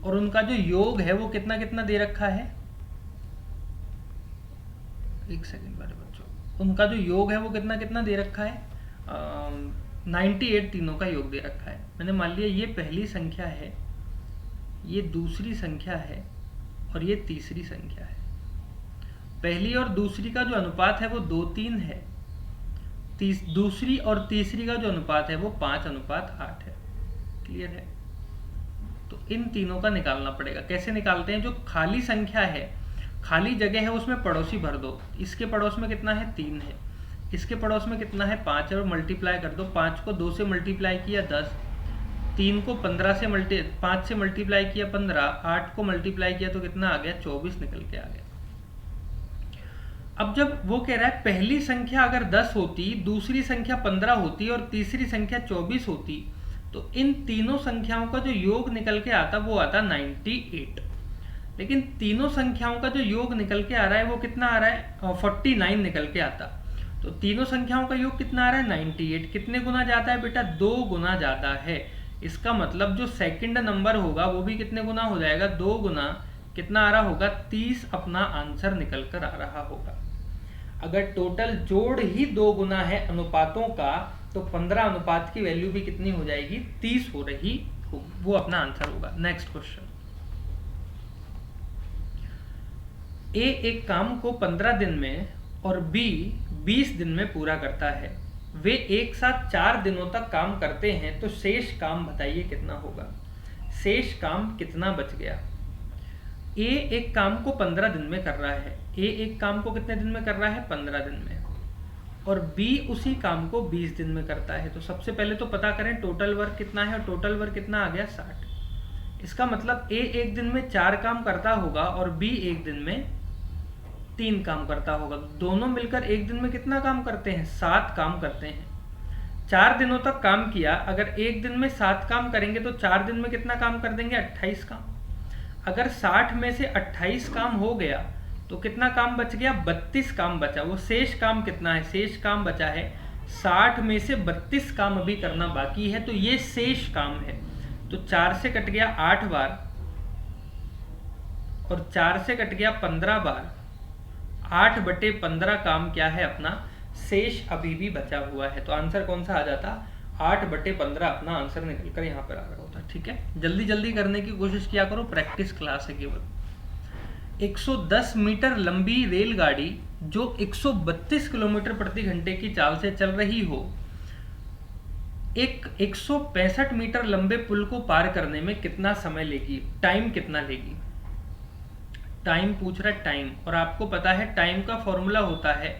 और उनका जो योग है वो कितना कितना दे रखा है। एक सेकंड वाले बच्चों, उनका जो योग है वो कितना कितना दे रखा है, 98 तीनों का योग दे रखा है। मैंने मान लिया ये पहली संख्या है, ये दूसरी संख्या है और ये तीसरी संख्या है। पहली और दूसरी का जो अनुपात है वो 2:3 है, दूसरी और तीसरी का जो अनुपात है वो 5:8 है। क्लियर है? तो इन तीनों का निकालना पड़ेगा। कैसे निकालते हैं? जो खाली संख्या है, खाली जगह है, उसमें पड़ोसी भर दो। इसके पड़ोस में कितना है 3 है, इसके पड़ोस में कितना है 5 है, और मल्टीप्लाई कर दो। 5 को 2 से मल्टीप्लाई किया 10, 3 को 5 से मल्टीप्लाई किया 15, 8 को मल्टीप्लाई किया तो कितना आ गया 24 निकल के आ गया। अब जब वो कह रहा है पहली संख्या अगर 10 होती, दूसरी संख्या 15 होती और तीसरी संख्या 24 होती, तो इन तीनों संख्याओं का जो योग निकल के आता वो आता 98। लेकिन तीनों संख्याओं का जो योग निकल के आ रहा है वो कितना आ रहा है 49 निकल के आता। तो तीनों संख्याओं का योग कितना आ रहा है 98। कितने गुना जाता है बेटा? 2 गुना जाता है। इसका मतलब जो सेकंड नंबर होगा वो भी कितने गुना हो जाएगा, 2 गुना। कितना आ रहा होगा 30 अपना आंसर निकल कर आ रहा होगा। अगर टोटल जोड़ ही 2 गुना है अनुपातों का, तो 15 अनुपात की वैल्यू भी कितनी हो जाएगी 30 हो रही हो, वो अपना आंसर होगा। नेक्स्ट क्वेश्चन, ए एक काम को 15 दिन में और बी 20 दिन में पूरा करता है। वे एक साथ 4 दिनों तक काम करते हैं, तो शेष काम बताइए कितना होगा। शेष काम कितना बच गया? ए एक काम को 15 दिन में कर रहा है, ए एक काम को कितने दिन में कर रहा है 15 दिन में, और बी उसी काम को 20 दिन में करता है। तो सबसे पहले तो पता करें टोटल वर्क कितना है, और टोटल वर्क कितना आ गया 60। इसका मतलब ए एक दिन में 4 काम करता होगा और बी एक दिन में 3 काम करता होगा। दोनों मिलकर एक दिन में कितना काम करते हैं 7 काम करते हैं। 4 दिनों तक काम किया, अगर एक दिन में 7 काम करेंगे तो 4 दिन में कितना काम कर देंगे 28 काम। अगर 60 में से 28 काम हो गया तो कितना काम बच गया 32 काम बचा। वो शेष काम कितना है, शेष काम बचा है 60 में से 32 काम अभी करना बाकी है, तो ये शेष काम है। तो 4 से कट गया 8 बार और 4 से कट गया 15 बार, 8/15 काम क्या है अपना शेष अभी भी बचा हुआ है। तो आंसर कौन सा आ जाता 8/15 अपना आंसर निकल कर यहाँ पर आ रहा होता। ठीक है, जल्दी जल्दी करने की कोशिश किया करो, प्रैक्टिस क्लास है केवल। 110 मीटर लंबी रेलगाड़ी जो 132 किलोमीटर प्रति घंटे की चाल से चल रही हो, एक 165 मीटर लंबे पुल को पार करने में कितना समय लेगी, टाइम कितना लेगी। टाइम पूछ रहा है टाइम, और आपको पता है टाइम का फॉर्मूला होता है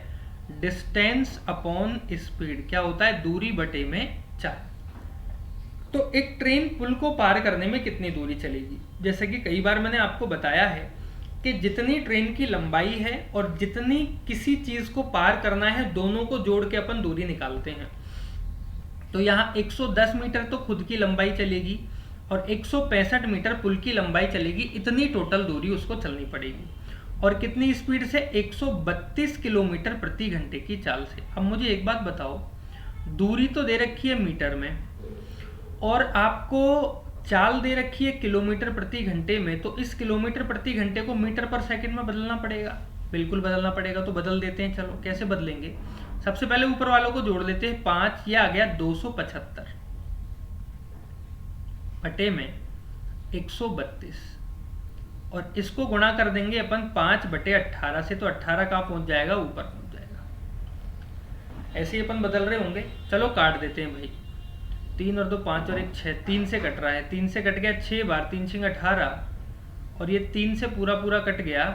डिस्टेंस अपॉन स्पीड। क्या होता है, दूरी बटे में चाल। तो एक ट्रेन पुल को पार करने में कितनी दूरी चलेगी। जैसे कि कई बार मैंने आपको बताया है कि कि जितनी ट्रेन की लंबाई है और जितनी किसी चीज को पार करना है, दोनों को जोड़ के अपन दूरी निकालते हैं। तो यहाँ 110 मीटर तो खुद की लंबाई चलेगी और 165 मीटर पुल की लंबाई चलेगी, इतनी टोटल दूरी उसको चलनी पड़ेगी। और कितनी स्पीड से? 132 किलोमीटर प्रति घंटे की चाल से। अब मुझे एक बात बताओ, दूरी तो दे रखी है मीटर में और आपको चाल दे रखी है किलोमीटर प्रति घंटे में, तो इस किलोमीटर प्रति घंटे को मीटर पर सेकंड में बदलना पड़ेगा। बिल्कुल बदलना पड़ेगा, तो बदल देते हैं। चलो कैसे बदलेंगे? सबसे पहले ऊपर वालों को जोड़ देते हैं। 5, ये आ गया 275 बटे में 132 और इसको गुणा कर देंगे अपन 5/18 से, तो 18 कहाँ पहुंच जाएगा? ऊपर पहुंच जाएगा। ऐसे ही अपन बदल रहे होंगे। चलो काट देते हैं भाई। 3 और 2 5 और 1 6, 3 से कट रहा है, 3 से कट गया 6 बार, 3 6 18 और ये 3 से पूरा पूरा कट गया,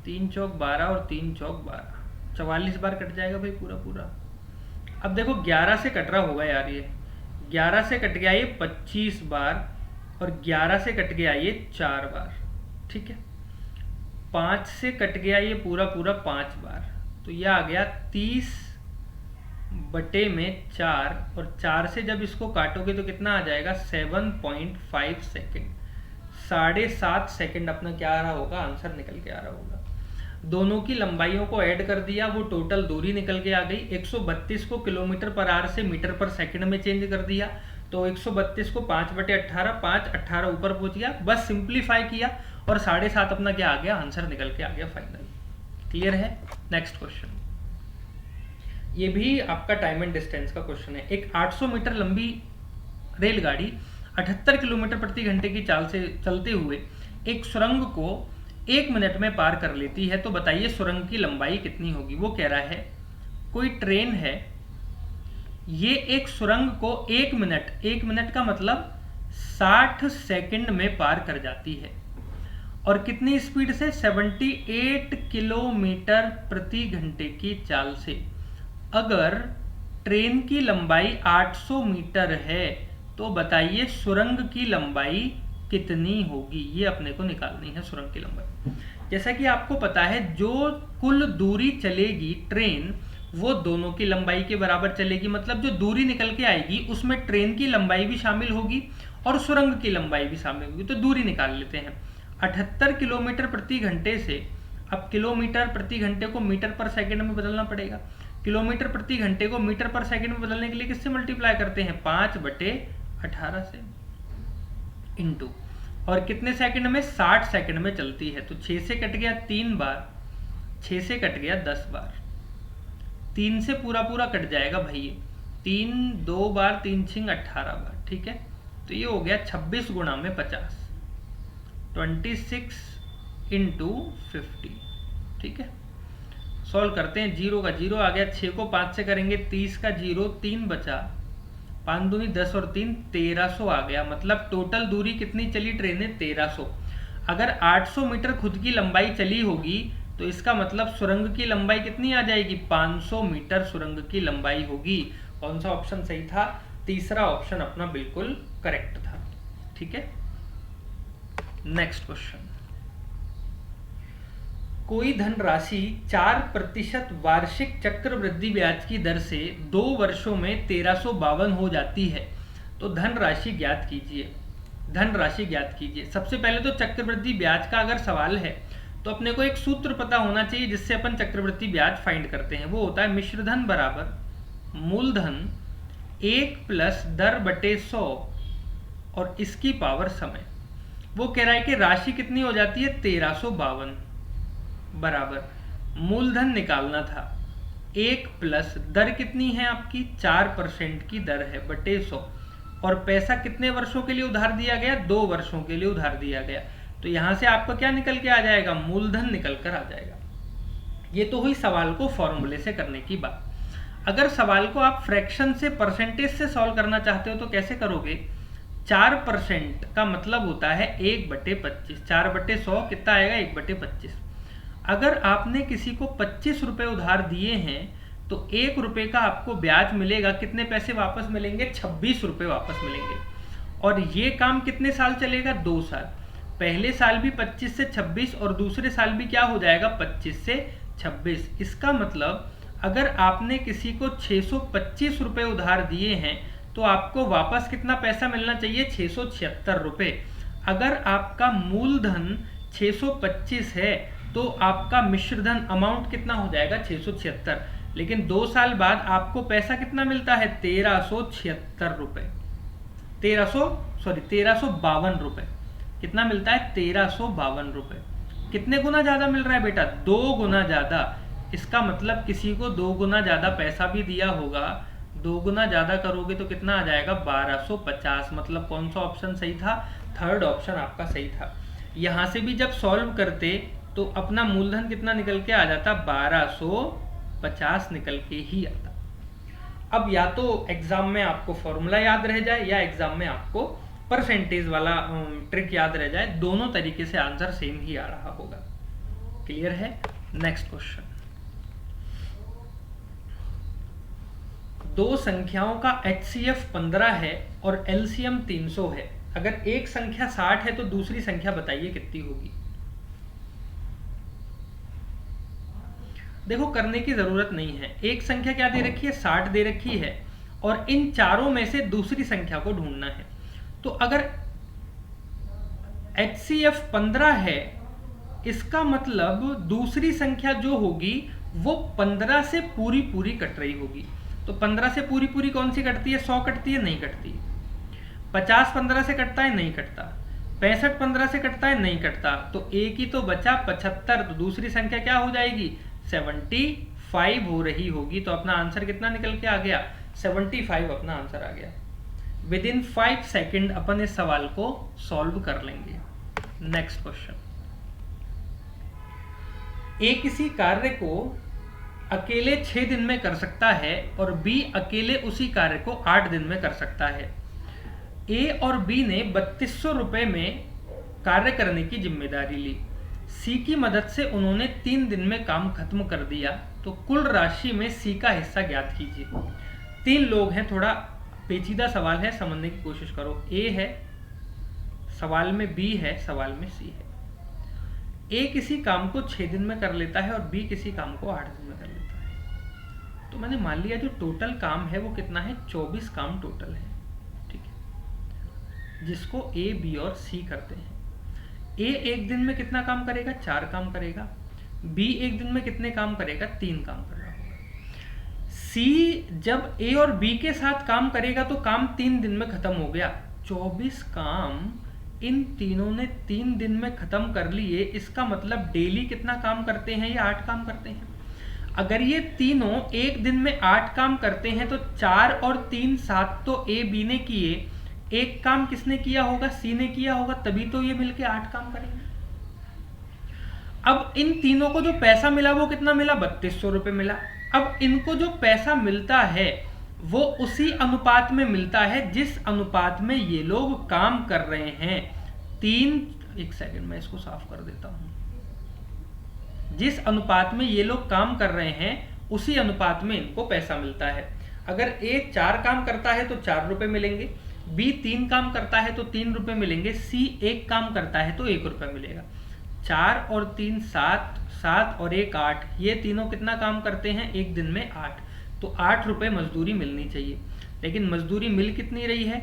3 चौक 12 और 3 चौक 12, 44 बार कट जाएगा भाई पूरा पूरा। अब देखो 11 से कट रहा होगा यार, ये 11 से कट गया ये 25 बार और 11 से कट गया ये 4 बार, ठीक है। 5 से कट गया ये पूरा पूरा 5 बार, तो ये आ गया 30 बटे में 4 और 4 से जब इसको काटोगे तो कितना आ जाएगा? 7.5 सेकेंड। 7.5 सेकेंड अपना क्या आ रहा होगा? आंसर निकल के आ रहा होगा। दोनों की लंबाइयों को ऐड कर दिया, वो टोटल दूरी निकल के आ गई। 132 को किलोमीटर पर आवर से मीटर पर सेकंड में चेंज कर दिया, तो 132 को 5/18, 5/18 ऊपर पहुंच गया। बस सिंप्लीफाई किया और 7.5 अपना क्या आ गया? आंसर निकल के आ गया फाइनल। क्लियर है? नेक्स्ट क्वेश्चन, ये भी आपका टाइम एंड डिस्टेंस का क्वेश्चन है। एक 800 मीटर लंबी रेलगाड़ी 78 किलोमीटर प्रति घंटे की चाल से चलते हुए एक सुरंग को 1 मिनट में पार कर लेती है, तो बताइए सुरंग की लंबाई कितनी होगी? वो कह रहा है कोई ट्रेन है, ये एक सुरंग को 1 मिनट का मतलब 60 सेकंड में पार कर जाती है और कितनी स्पीड से? 78 किलोमीटर प्रति घंटे की चाल से। अगर ट्रेन की लंबाई 800 मीटर है तो बताइए सुरंग की लंबाई कितनी होगी? ये अपने को निकालनी है सुरंग की लंबाई। जैसा कि आपको पता है, जो कुल दूरी चलेगी ट्रेन वो दोनों की लंबाई के बराबर चलेगी, मतलब जो दूरी निकल के आएगी उसमें ट्रेन की लंबाई भी शामिल होगी और सुरंग की लंबाई भी शामिल होगी। तो दूरी निकाल लेते हैं। 78 किलोमीटर प्रति घंटे से, अब किलोमीटर प्रति घंटे को मीटर पर सेकंड में बदलना पड़ेगा। किलोमीटर प्रति घंटे को मीटर पर सेकंड में बदलने के लिए किससे मल्टीप्लाई करते हैं? 5/18 से इंटू, और कितने सेकंड में? 60 सेकंड में चलती है, तो 6 से कट गया 3 बार, 6 से कट गया 10 बार, 3 से पूरा पूरा कट जाएगा भाई, 3 2 बार, 3 6 18 बार, ठीक है। तो ये हो गया 26 गुणा में 50, 26 इंटू 50, ठीक है। सॉल्व करते हैं। 0 का 0 आ गया, 6 को 5 से करेंगे, 30 का 0, 3 बचा, 5 दूनी 10 और 3 1300 आ गया। मतलब टोटल दूरी कितनी चली ट्रेन ने? 1300। अगर 800 मीटर खुद की लंबाई चली होगी तो इसका मतलब सुरंग की लंबाई कितनी आ जाएगी? 500 मीटर सुरंग की लंबाई होगी। कौन सा ऑप्शन सही था? तीसरा ऑप्शन अपना बिल्कुल करेक्ट था, ठीक है। नेक्स्ट क्वेश्चन, कोई धनराशि 4% वार्षिक चक्रवृद्धि ब्याज की दर से 2 वर्षों में 1352 हो जाती है, तो धनराशि ज्ञात कीजिए। धनराशि ज्ञात कीजिए। सबसे पहले तो चक्रवृद्धि ब्याज का अगर सवाल है तो अपने को एक सूत्र पता होना चाहिए जिससे अपन चक्रवृद्धि ब्याज फाइंड करते हैं। वो होता है मिश्रधन बराबर मूलधन 1 प्लस दर बटे 100 और इसकी पावर समय। वो कह रहा है कि राशि कितनी हो जाती है? 1352 बराबर मूलधन निकालना था 1 प्लस दर कितनी है आपकी? 4% की दर है बटे 100, और पैसा कितने वर्षों के लिए उधार दिया गया? 2 वर्षों के लिए उधार दिया गया। तो यहां से आपको क्या निकल के आ जाएगा? मूलधन निकल कर आ जाएगा। ये तो हुई सवाल को फॉर्मूले से करने की बात। अगर सवाल को आप फ्रैक्शन से, परसेंटेज से सॉल्व करना चाहते हो तो कैसे करोगे? 4% का मतलब होता है 1/25, 4/100 कितना आएगा? 1/25। अगर आपने किसी को 25 रुपए उधार दिए हैं तो 1 रुपए का आपको ब्याज मिलेगा। कितने पैसे वापस मिलेंगे? 26 रुपए वापस मिलेंगे। और ये काम कितने साल चलेगा? 2 साल। पहले साल भी 25 से 26 और दूसरे साल भी क्या हो जाएगा 25 से 26। इसका मतलब अगर आपने किसी को 625 रुपये उधार दिए हैं तो आपको वापस कितना पैसा मिलना चाहिए 676 रुपये। अगर आपका मूलधन 625 है तो आपका मिश्रधन अमाउंट कितना हो जाएगा 676। लेकिन 2 साल बाद आपको पैसा कितना मिलता है 1376 रुपये, 1352 रुपये। कितना मिलता है 1352 रुपये। कितने गुना ज़्यादा मिल रहा है बेटा 2 गुना ज़्यादा। इसका मतलब किसी को 2 गुना ज़्यादा पैसा भी दिया होगा, 2 गुना ज़्यादा करोगे तो कितना आ जाएगा 1250। मतलब कौन सा ऑप्शन सही था, थर्ड ऑप्शन आपका सही था। यहाँ से भी जब सॉल्व करते तो अपना मूलधन कितना निकल के आ जाता 1250 निकल के ही आता। अब या तो एग्जाम में आपको फॉर्मूला याद रह जाए या एग्जाम में आपको परसेंटेज वाला ट्रिक याद रह जाए, दोनों तरीके से आंसर सेम ही आ रहा होगा। क्लियर है? Next question. 2 संख्याओं का HCF 15 है और LCM 300 है। अगर एक संख्या 60 है तो दूसरी संख्या बताइए कितनी होगी। देखो करने की जरूरत नहीं है, एक संख्या क्या दे रखी है 60 दे रखी है और इन चारों में से दूसरी संख्या को ढूंढना है। तो अगर HCF 15 है इसका मतलब दूसरी संख्या जो होगी वो 15 से पूरी पूरी कट रही होगी। तो 15 से पूरी पूरी कौन सी कटती है, 100 कटती है, नहीं कटती। 50 15 से कटता है, नहीं कटता। 65 15 से कटता है, नहीं कटता। तो एक ही तो बचा 75, तो दूसरी संख्या क्या हो जाएगी 75 हो रही होगी। तो अपना आंसर कितना निकल के आ गया 75 अपना आंसर आ गया। विद इन 5 सेकेंड अपन इस सवाल को सॉल्व कर लेंगे। Next question. ए किसी कार्य को अकेले 6 दिन में कर सकता है और बी अकेले उसी कार्य को 8 दिन में कर सकता है। ए और बी ने 3200 रुपए में कार्य करने की जिम्मेदारी ली। सी की मदद से उन्होंने 3 दिन में काम खत्म कर दिया। तो कुल राशि में सी का हिस्सा ज्ञात कीजिए। 3 लोग हैं, थोड़ा पेचीदा सवाल है, समझने की कोशिश करो। ए है सवाल में, बी है सवाल में, सी है। ए किसी काम को 6 दिन में कर लेता है और बी किसी काम को 8 दिन में कर लेता है। तो मैंने मान लिया जो टोटल काम है वो कितना है 24 काम टोटल है, ठीक है, जिसको ए बी और सी करते हैं। ए एक दिन में कितना काम करेगा 4 काम करेगा। बी एक दिन में कितने काम करेगा 3 काम कर रहा होगा। सी जब ए और बी के साथ काम करेगा तो काम 3 दिन में खत्म हो गया। 24 काम इन तीनों ने 3 दिन में खत्म कर लिए। इसका मतलब डेली कितना काम करते हैं, ये 8 काम करते हैं। अगर ये तीनों एक दिन में 8 काम करते हैं तो 4 और 3 7 तो ए बी ने किए, एक काम किसने किया होगा सी ने किया होगा, तभी तो ये मिलके 8 काम करेंगे। अब इन तीनों को जो पैसा मिला वो कितना मिला 3200 रुपये मिला। अब इनको जो पैसा मिलता है वो उसी अनुपात में मिलता है जिस अनुपात में ये लोग काम कर रहे हैं। 1 सेकंड में इसको साफ कर देता हूं। जिस अनुपात में ये लोग काम कर रहे हैं उसी अनुपात में इनको पैसा मिलता है। अगर ए 4 काम करता है तो 4 रुपए मिलेंगे, बी 3 काम करता है तो 3 रुपए मिलेंगे, सी 1 काम करता है तो 1 रुपए मिलेगा। 4 और 3 7, 7 और 1 8, ये तीनों कितना काम करते हैं एक दिन में 8, तो 8 रुपए मजदूरी मिलनी चाहिए। लेकिन मजदूरी मिल कितनी रही है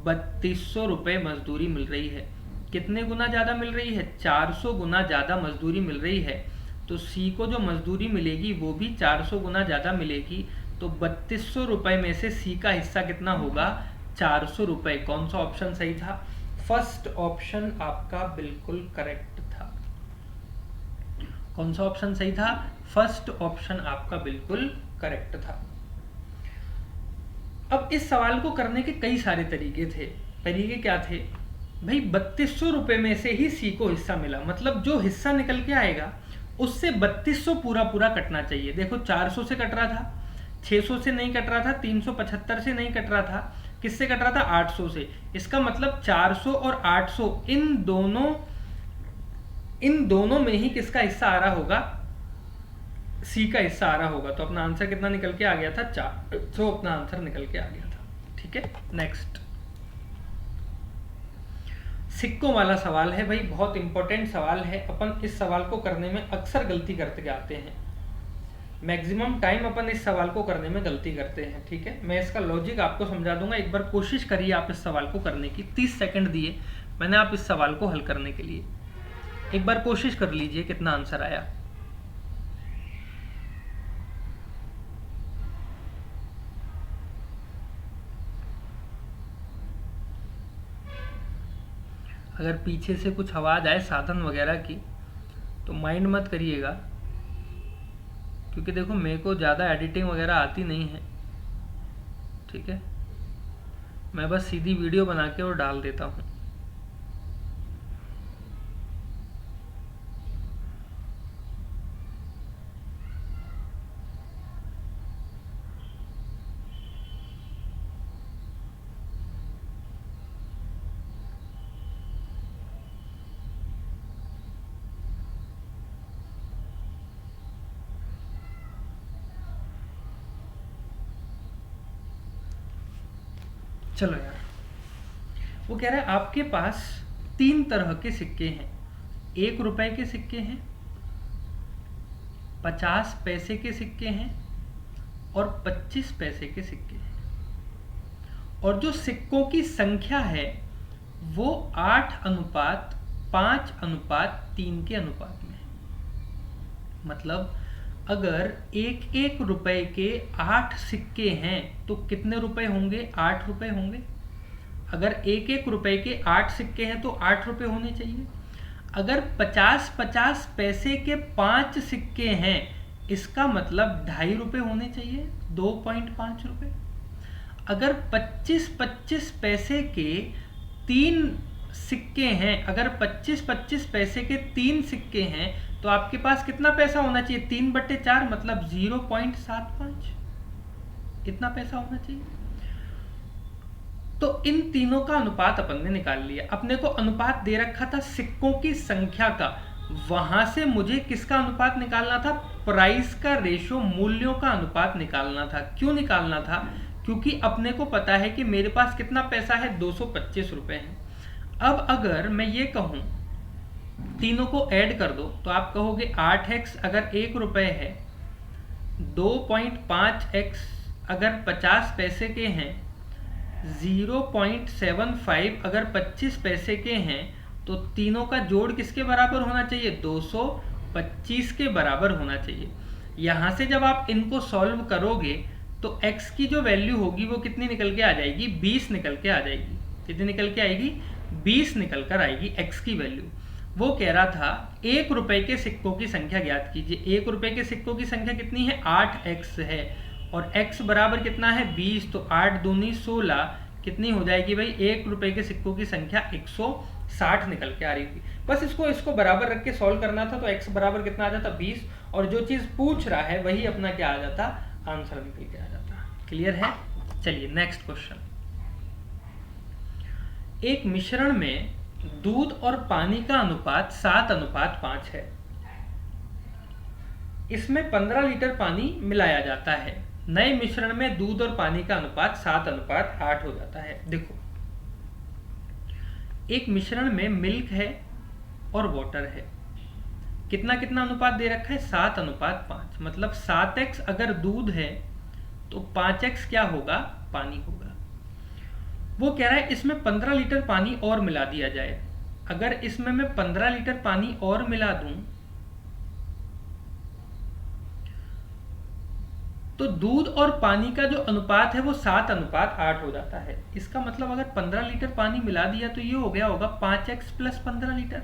3200 रुपये मजदूरी मिल रही है। कितने गुना ज़्यादा मिल रही है 400 गुना ज़्यादा मजदूरी मिल रही है। तो सी को जो मजदूरी मिलेगी वो भी 400 गुना ज़्यादा मिलेगी। तो 3200 रुपये में से सी का हिस्सा कितना होगा 400 रुपये। कौन सा ऑप्शन सही था, फर्स्ट ऑप्शन आपका बिल्कुल करेक्ट था। कौन सा ऑप्शन सही था, फर्स्ट ऑप्शन आपका बिल्कुल करेक्ट था। अब इस सवाल को करने के कई सारे तरीके थे। तरीके क्या थे भाई, 3200 रुपये में से ही सी को हिस्सा मिला, मतलब जो हिस्सा निकल के आएगा उससे 3200 पूरा पूरा कटना चाहिए। देखो 400 से कट रहा था, 600 से नहीं कट रहा था, 375 से नहीं कट रहा था, किससे कट रहा था 800 से। इसका मतलब 400 और 800 इन दोनों में ही किसका हिस्सा आ रहा होगा, सी का हिस्सा आ रहा होगा। तो अपना आंसर कितना निकल के आ गया था 4, तो अपना आंसर निकल के आ गया था। ठीक है, नेक्स्ट। सिक्कों वाला सवाल है भाई, बहुत इंपॉर्टेंट सवाल है। अपन इस सवाल को करने में अक्सर गलती करते आते हैं, मैक्सिमम टाइम अपन इस सवाल को करने में गलती करते हैं। ठीक है, मैं इसका लॉजिक आपको समझा दूंगा, एक बार कोशिश करिए आप इस सवाल को करने की। 30 सेकंड दिए मैंने आप इस सवाल को हल करने के लिए, एक बार कोशिश कर लीजिए कितना आंसर आया। अगर पीछे से कुछ आवाज़ आए साधन वगैरह की तो माइंड मत करिएगा, क्योंकि देखो मेरे को ज़्यादा एडिटिंग वगैरह आती नहीं है। ठीक है, मैं बस सीधी वीडियो बना के और डाल देता हूँ। चलो यार, वो कह रहा है आपके पास 3 तरह के सिक्के हैं। 1 रुपए के सिक्के हैं, 50 पैसे के सिक्के हैं और 25 पैसे के सिक्के हैं। और जो सिक्कों की संख्या है वो 8:5:3 के अनुपात में है। मतलब अगर 1 रुपए के 8 सिक्के हैं तो कितने रुपए होंगे? 8 रुपए होंगे। अगर 1 रुपए के 8 सिक्के हैं तो 8 रुपए होने चाहिए। अगर 50 पैसे के 5 सिक्के हैं, इसका मतलब 2.5 रुपए होने चाहिए, 2.5 रुपए। अगर 25 पैसे के 3 सिक्के हैं, अगर 25 पैसे के 3 सिक्के हैं तो आपके पास कितना पैसा होना चाहिए? 3/4 मतलब 0.75, इतना पैसा होना चाहिए। तो इन तीनों का अनुपात अपन ने निकाल लिया। अपने को अनुपात दे रखा था सिक्कों की संख्या का, वहां से मुझे किसका अनुपात निकालना था? प्राइस का रेशो, मूल्यों का अनुपात निकालना था। क्यों निकालना था? क्योंकि अपने को पता है कि मेरे पास कितना पैसा है? 225 रुपए है। अब अगर मैं ये कहूं तीनों को ऐड कर दो तो आप कहोगे 8x अगर 1 रुपए है, 2.5x अगर 50 पैसे के हैं, 0.75 अगर 25 पैसे के हैं, तो तीनों का जोड़ किसके बराबर होना चाहिए? 225 के बराबर होना चाहिए। यहां से जब आप इनको सॉल्व करोगे तो x की जो वैल्यू होगी वो कितनी निकल के आ जाएगी? 20 निकल के आ जाएगी। कितनी निकल के आएगी? 20 निकल कर आएगी x की वैल्यू। वो कह रहा था 1 रुपए के सिक्कों की संख्या ज्ञात कीजिए। 1 रुपए के सिक्कों की संख्या कितनी है? 8x है और x बराबर कितना है? 20। तो 8 दूनी 16 कितनी हो जाएगी भाई? 1 रुपए के सिक्कों की संख्या 160 निकल के आ रही थी। बस इसको बराबर रख के सॉल्व करना था तो x बराबर कितना आ जाता? 20, और जो चीज पूछ रहा है वही अपना क्या आ जाता? आंसर निकल के आ जाता। क्लियर है? चलिए नेक्स्ट क्वेश्चन। एक मिश्रण में दूध और पानी का अनुपात 7:5 है। इसमें 15 लीटर पानी मिलाया जाता है। नए मिश्रण में दूध और पानी का अनुपात 7:8 हो जाता है। देखो, एक मिश्रण में मिल्क है और वाटर है। कितना कितना अनुपात दे रखा है? 7:5। मतलब 7x अगर दूध है तो 5x क्या होगा? पानी होगा। वो कह रहा है इसमें 15 लीटर पानी और मिला दिया जाए। अगर इसमें मैं 15 लीटर पानी और मिला दूं तो दूध और पानी का जो अनुपात है वो 7:8 हो जाता है। इसका मतलब अगर 15 लीटर पानी मिला दिया तो ये हो गया होगा 5x + 15 लीटर।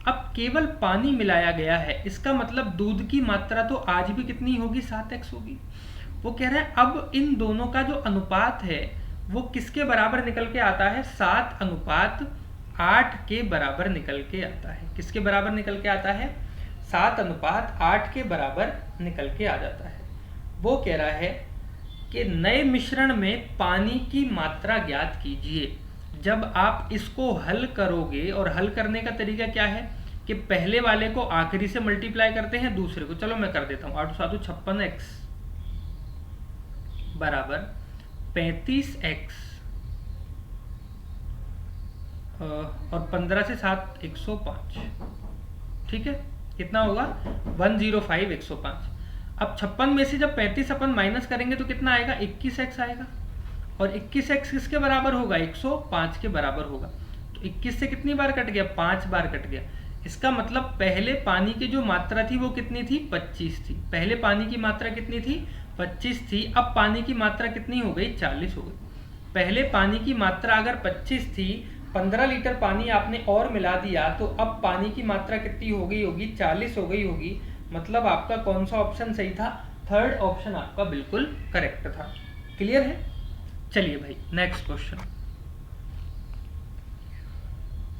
अब केवल पानी मिलाया गया है, इसका मतलब दूध की मात्रा तो आज भी कितनी होगी? 7x होगी। वो कह रहा है अब इन दोनों का जो अनुपात है वो किसके बराबर निकल के आता है? 7:8 के बराबर निकल के आता है। किसके बराबर निकल के आता है? 7:8 के बराबर निकल के आ जाता है। वो कह रहा है कि नए मिश्रण में पानी की मात्रा ज्ञात कीजिए। जब आप इसको हल करोगे, और हल करने का तरीका क्या है कि पहले वाले को आखिरी से मल्टीप्लाई करते हैं, दूसरे को, चलो मैं कर देता हूं, 8 7 56x बराबर 35x और 15 से 7 105, ठीक है, कितना होगा 105 105। अब 56 में से जब 35 अपन माइनस करेंगे तो कितना आएगा 21x आएगा, और 21x किसके बराबर होगा 105 के बराबर होगा। तो 21 से कितनी बार कट गया 5 बार कट गया। इसका मतलब पहले पानी की जो मात्रा थी वो कितनी थी 25 थी, पहले पानी की मात्रा कितनी थी 25 थी, अब पानी की मात्रा कितनी हो गई 40 हो गई। पहले पानी की मात्रा अगर 25 थी, 15 लीटर पानी आपने और मिला दिया तो अब पानी की मात्रा कितनी हो गई होगी 40 हो गई होगी। मतलब आपका कौन सा ऑप्शन सही था, थर्ड ऑप्शन आपका बिल्कुल करेक्ट था। क्लियर है? चलिए भाई नेक्स्ट क्वेश्चन,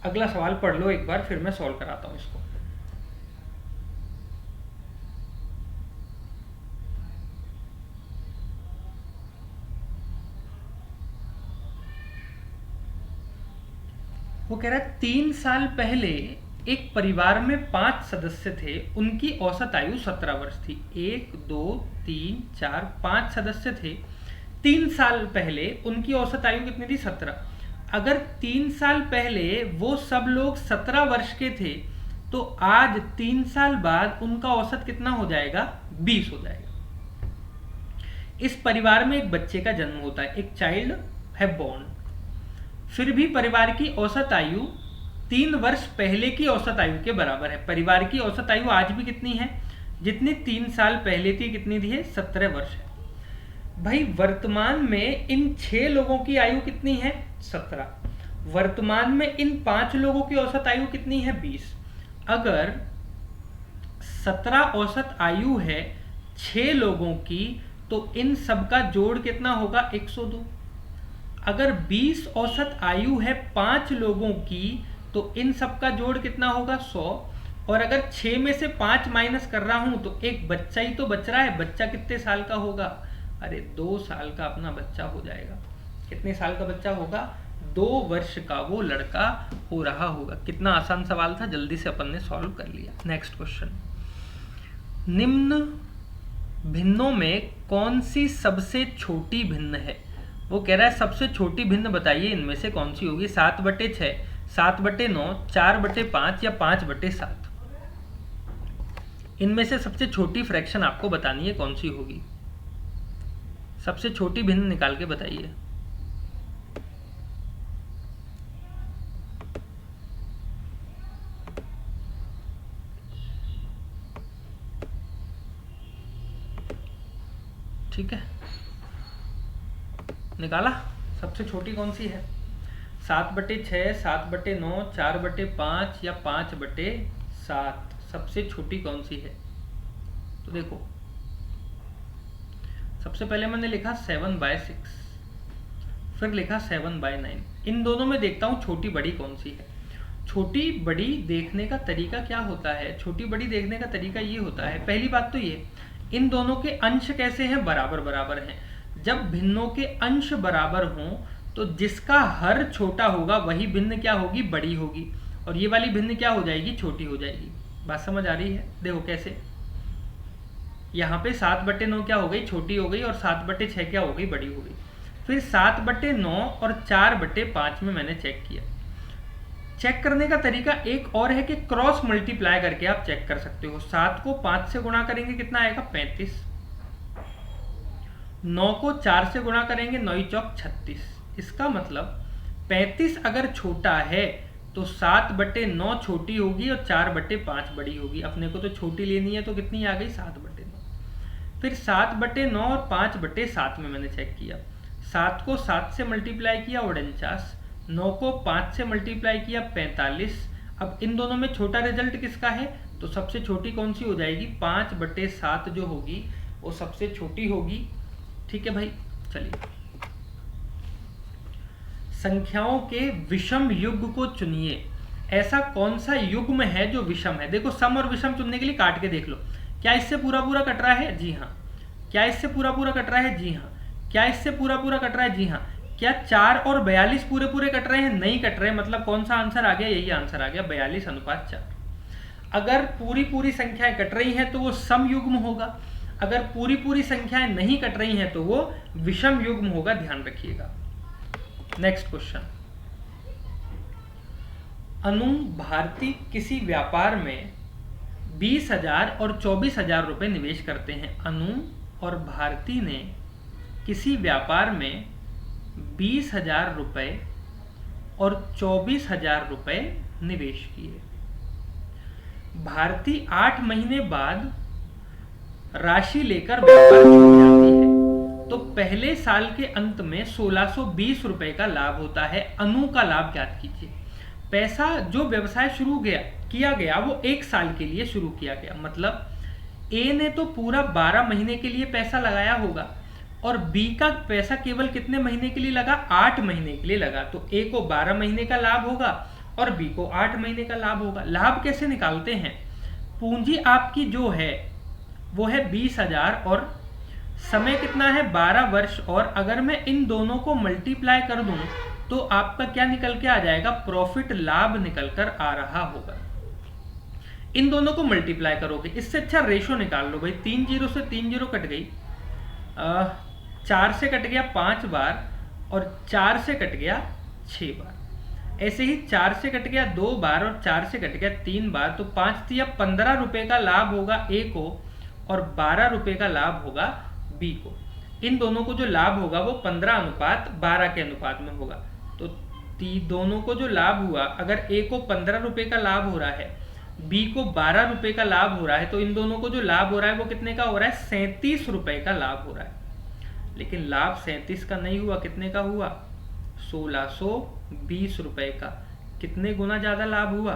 अगला सवाल पढ़ लो एक बार, फिर मैं सॉल्व कराता हूं इसको। वो कह रहा है 3 साल पहले एक परिवार में 5 सदस्य थे, उनकी औसत आयु 17 वर्ष थी। 1 2 3 4 5 सदस्य थे, 3 साल पहले उनकी औसत आयु कितनी थी 17। अगर 3 साल पहले वो सब लोग 17 वर्ष के थे तो आज 3 साल बाद उनका औसत कितना हो जाएगा 20 हो जाएगा। इस परिवार में एक बच्चे का जन्म होता है, एक चाइल्ड है बोर्न। फिर भी परिवार की औसत आयु 3 वर्ष पहले की औसत आयु के बराबर है। परिवार की औसत आयु आज भी कितनी है, जितनी 3 साल पहले थी कितनी थी 17 वर्ष है। भाई वर्तमान में इन 6 लोगों की आयु कितनी है 17। वर्तमान में इन 5 लोगों की औसत आयु कितनी है 20। अगर 17 औसत आयु है 6 लोगों की तो इन सबका जोड़ कितना होगा 102। अगर 20 औसत आयु है 5 लोगों की तो इन सबका जोड़ कितना होगा 100। और अगर 6 में से 5 माइनस कर रहा हूं तो एक बच्चा ही तो बच रहा है। बच्चा कितने साल का होगा, अरे 2 साल का अपना बच्चा हो जाएगा। कितने साल का बच्चा होगा 2 वर्ष का वो लड़का हो रहा होगा। कितना आसान सवाल था, जल्दी से अपन ने सॉल्व कर लिया। नेक्स्ट क्वेश्चन, निम्न भिन्नों में कौन सी सबसे छोटी भिन्न है। वो कह रहा है सबसे छोटी भिन्न बताइए इनमें से कौन सी होगी। 7/6, 7/9, 4/5 या 5/7। इनमें से सबसे छोटी फ्रैक्शन आपको बतानी है कौन सी होगी। सबसे छोटी भिन्न निकाल के बताइए। ठीक है, निकाला सबसे छोटी कौन सी है। 7/6, 7/9, 4/5 या 5/7, सबसे छोटी कौन सी है। तो देखो सबसे पहले मैंने लिखा 7/6, फिर लिखा 7/9। इन दोनों में देखता हूँ छोटी बड़ी कौन सी है। छोटी बड़ी देखने का तरीका क्या होता है, छोटी बड़ी देखने का तरीका ये होता है, पहली बात तो ये इन दोनों के अंश कैसे हैं, बराबर बराबर हैं। जब भिन्नों के अंश बराबर हों तो जिसका हर छोटा होगा वही भिन्न क्या होगी, बड़ी होगी, और ये वाली भिन्न क्या हो जाएगी, छोटी हो जाएगी। बात समझ आ रही है? देखो कैसे, यहाँ पे 7/9 क्या हो गई, छोटी हो गई, और 7/6 क्या हो गई, बड़ी हो गई। फिर 7/9 और 4/5 में मैंने चेक किया। चेक करने का तरीका एक और है कि क्रॉस मल्टीप्लाई करके आप चेक कर सकते हो। 7 को 5 से गुणा करेंगे कितना आएगा 35, 9 को 4 से गुणा करेंगे 9 चौक 36। इसका मतलब 35 अगर छोटा है तो 7/9 छोटी होगी और 4/5 बड़ी होगी। अपने को तो छोटी लेनी है तो कितनी आ गई 7/9। फिर 7/9 और 5/7 में मैंने चेक किया। 7 को 7 से मल्टीप्लाई किया 49, 9 को 5 से मल्टीप्लाई किया 45। अब इन दोनों में छोटा रिजल्ट किसका है, तो सबसे छोटी कौन सी हो जाएगी, 5/7 जो होगी वो सबसे छोटी होगी। ठीक है भाई, चलिए संख्याओं के विषम युग्म को चुनिए। ऐसा कौन सा युग्म है जो विषम है। देखो सम और विषम चुनने के लिए काट के देख लो, क्या इससे पूरा पूरा कट रहा है, जी हाँ। क्या इससे पूरा पूरा कट रहा है, जी हाँ। क्या इससे पूरा पूरा कट रहा है, जी हाँ। क्या 4 और 42 पूरे पूरे कट रहे हैं, नहीं कट रहे। मतलब कौन सा आंसर आ गया, यही आंसर आ गया 42:4। अगर पूरी पूरी संख्याएं कट रही हैं तो वो सम युग्म होगा, अगर पूरी पूरी संख्याएं नहीं कट रही हैं तो वो विषम युग्म होगा, ध्यान रखिएगा। नेक्स्ट क्वेश्चन, अनु भारती किसी व्यापार में 20,000 और 24,000 रुपये निवेश करते हैं। अनु और भारती ने किसी व्यापार में 20,000 रुपये और 24,000 रुपये निवेश किए। भारती 8 महीने बाद राशि लेकर व्यापार छोड़ जाती है, तो पहले साल के अंत में 1620 रुपए का लाभ होता है। अनु का लाभ ज्ञात कीजिए। पैसा जो व्यवसाय शुरू किया गया वो 1 साल के लिए शुरू किया गया, मतलब ए ने तो पूरा 12 महीने के लिए पैसा लगाया होगा और बी का पैसा केवल कितने महीने के लिए लगा, 8 महीने के लिए लगा। तो ए को 12 महीने का लाभ होगा और बी को 8 महीने का लाभ होगा। लाभ कैसे निकालते हैं? पूंजी आपकी जो है वो है 20,000 और समय कितना है, 12 वर्ष। और अगर मैं इन दोनों को मल्टीप्लाई कर दूं तो आपका क्या निकल के आ जाएगा, प्रॉफिट, लाभ निकल कर आ रहा होगा। इन दोनों को मल्टीप्लाई करोगे, इससे अच्छा रेशो निकाल लो भाई। 3 जीरो से 3 जीरो कट गई, 4 से कट गया 5 बार और 4 से कट गया 6 बार। ऐसे ही 4 से कट गया 2 बार और 4 से कट गया 3 बार। तो 5 या 15 रुपए का लाभ होगा ए को और 12 रुपए का लाभ होगा बी को। इन दोनों को जो लाभ होगा वो 15:12 के अनुपात में होगा। तो दोनों को जो लाभ हुआ, अगर ए को 15 रुपए का लाभ हो रहा है, बी को 12 रुपए का लाभ हो रहा है, तो इन दोनों को जो लाभ हो रहा है वो कितने का हो रहा है, 37 रुपए का लाभ हो रहा है। लेकिन लाभ 37 का नहीं हुआ, कितने का हुआ, 1620 रुपए का। कितने गुना ज्यादा लाभ हुआ,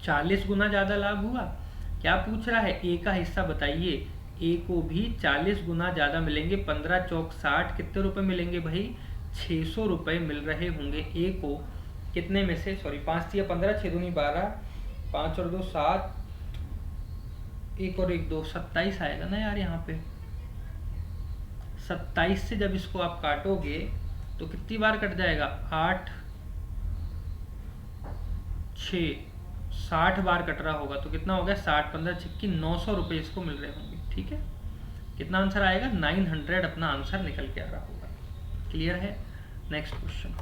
40 गुना ज्यादा लाभ हुआ। क्या पूछ रहा है, ए का हिस्सा बताइए। ए को भी 40 गुना ज्यादा मिलेंगे। 15 चौक 60, कितने रुपए मिलेंगे भाई, 600 रुपए मिल रहे होंगे ए को। कितने में से, सॉरी 5 या 15, 6 दूनी 12, 5 और 2 7, 1 और 1 2, 27 आएगा ना यार यहाँ पे। 27 से जब इसको आप काटोगे तो कितनी बार कट जाएगा, 8 6 60 बार कट रहा होगा। तो कितना हो गया, 60 15 56 900 रुपए इसको मिल रहे होंगे। ठीक है, कितना आंसर आएगा, 900 अपना आंसर निकल के आ रहा होगा। क्लियर है। नेक्स्ट क्वेश्चन,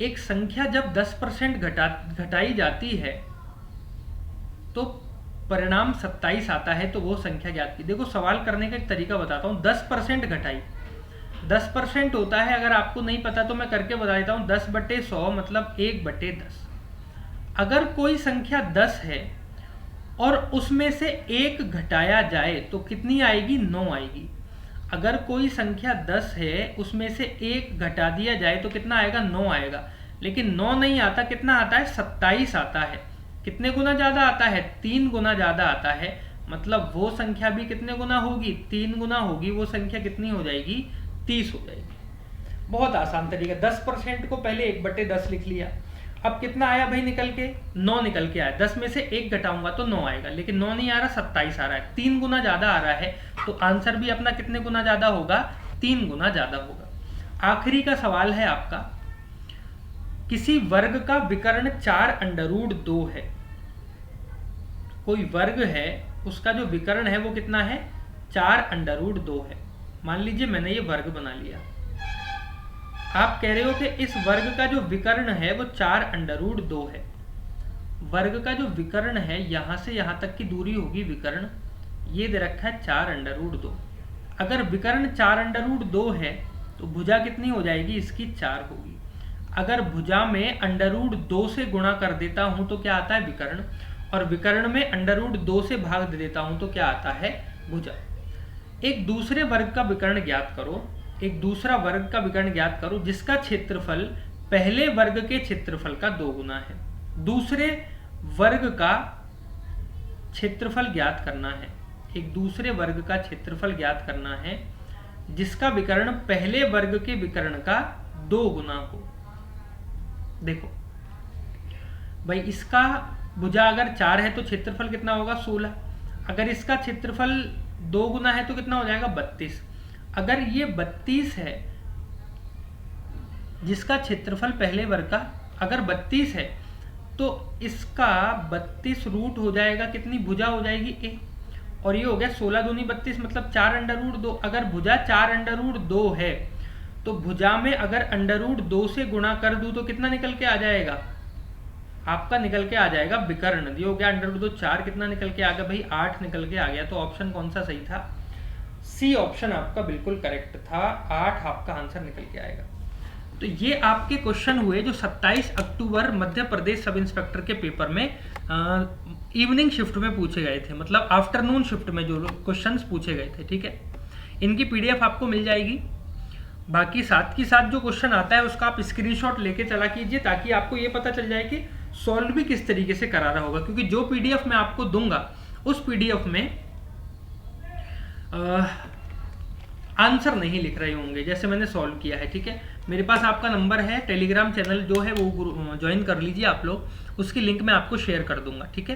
एक संख्या जब 10% घटाई जाती है तो परिणाम 27 आता है, तो वो संख्या ज्ञात की। देखो सवाल करने का एक तरीका बताता हूँ। 10% घटाई, 10% होता है, अगर आपको नहीं पता तो मैं करके बता देता हूँ। 10/100 मतलब 1/10। अगर कोई संख्या 10 है और उसमें से 1 घटाया जाए तो कितनी आएगी, 9 आएगी। अगर कोई संख्या 10 है उसमें से 1 घटा दिया जाए तो कितना आएगा, 9 आएगा। लेकिन 9 नहीं आता, कितना आता है, 27 आता है। कितने गुना ज्यादा आता है, 3 गुना ज्यादा आता है। मतलब वो संख्या भी कितने गुना होगी, 3 गुना होगी। वो संख्या कितनी हो जाएगी, 30 हो जाएगी। बहुत आसान तरीका। 10% को पहले 1/10 लिख लिया। अब कितना आया भाई निकल के, 9 निकल के आया। 10 में से 1 घटाऊंगा तो 9 आएगा, लेकिन 9 नहीं आ रहा, 27 आ रहा है। 3 गुना ज्यादा आ रहा है, तो आंसर भी अपना कितने गुना ज्यादा होगा, 3 गुना ज्यादा होगा। आखिरी का सवाल है आपका, किसी वर्ग का विकर्ण 4√2 है। कोई वर्ग है, उसका जो विकर्ण है वो कितना है, 4√2 है। मान लीजिए मैंने ये वर्ग बना लिया। आप कह रहे हो कि इस वर्ग का जो विकर्ण है वो 4√2 है। वर्ग का जो विकर्ण है, यहां से यहां तक की दूरी होगी विकर्ण, ये दे रखा है 4√2। अगर विकर्ण 4√2 है तो भुजा कितनी हो जाएगी, इसकी 4 होगी। अगर भुजा में √2 से गुणा कर देता हूं तो क्या आता है, विकर्ण। और विकर्ण में √2 से भाग दे देता हूं तो क्या आता है, भुजा। एक दूसरे वर्ग का विकर्ण ज्ञात करो। एक दूसरा वर्ग का विकर्ण ज्ञात करो जिसका क्षेत्रफल पहले वर्ग के क्षेत्रफल का 2 गुना है। दूसरे वर्ग का क्षेत्रफल ज्ञात करना है। एक दूसरे वर्ग का क्षेत्रफल ज्ञात करना है जिसका विकर्ण पहले वर्ग के विकर्ण का 2 गुना हो। देखो भाई, इसका भुजा अगर 4 है तो क्षेत्रफल कितना होगा, 16। अगर इसका क्षेत्रफल 2 गुना है तो कितना हो जाएगा, 32। अगर ये 32 है जिसका क्षेत्रफल पहले वर्ग का, अगर 32 है तो इसका 32 रूट हो जाएगा, कितनी भुजा हो जाएगी, ए। और ये हो गया 16 दूनी 32 मतलब 4√2। अगर भुजा 4√2 है तो भुजा में अगर √2 से गुणा कर दूं तो कितना निकल के आ जाएगा? आपका निकल के आ जाएगा विकर्ण। ये हो गया √2, 4 कितना निकल के आ गया भाई? 8 निकल के आ गया। तो ऑप्शन कौन सा सही था? सी ऑप्शन आपका बिल्कुल करेक्ट था, 8 आपका आंसर निकल के आएगा। तो ये आपके क्वेश्चन हुए जो 27 अक्टूबर मध्य प्रदेश सब इंस्पेक्टर के पेपर में इवनिंग शिफ्ट में पूछे गए थे, मतलब आफ्टरनून शिफ्ट में जो क्वेश्चंस पूछे गए थे। ठीक है, इनकी पीडीएफ आपको मिल जाएगी। बाकी साथ के साथ जो क्वेश्चन आता है उसका आप स्क्रीनशॉट लेके चला कीजिए, ताकि आपको ये पता चल जाए कि सॉल्व भी किस तरीके से करा रहा होगा, क्योंकि जो पीडीएफ मैं आपको दूंगा उस पीडीएफ में आंसर नहीं लिख रहे होंगे जैसे मैंने सॉल्व किया है। ठीक है, मेरे पास आपका नंबर है, टेलीग्राम चैनल जो है वो ज्वाइन कर लीजिए आप लोग, उसकी लिंक मैं आपको शेयर कर दूंगा। ठीक है,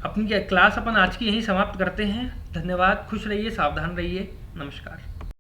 अपनी क्लास अपन आज की यहीं समाप्त करते हैं। धन्यवाद, खुश रहिए, सावधान रहिए, नमस्कार।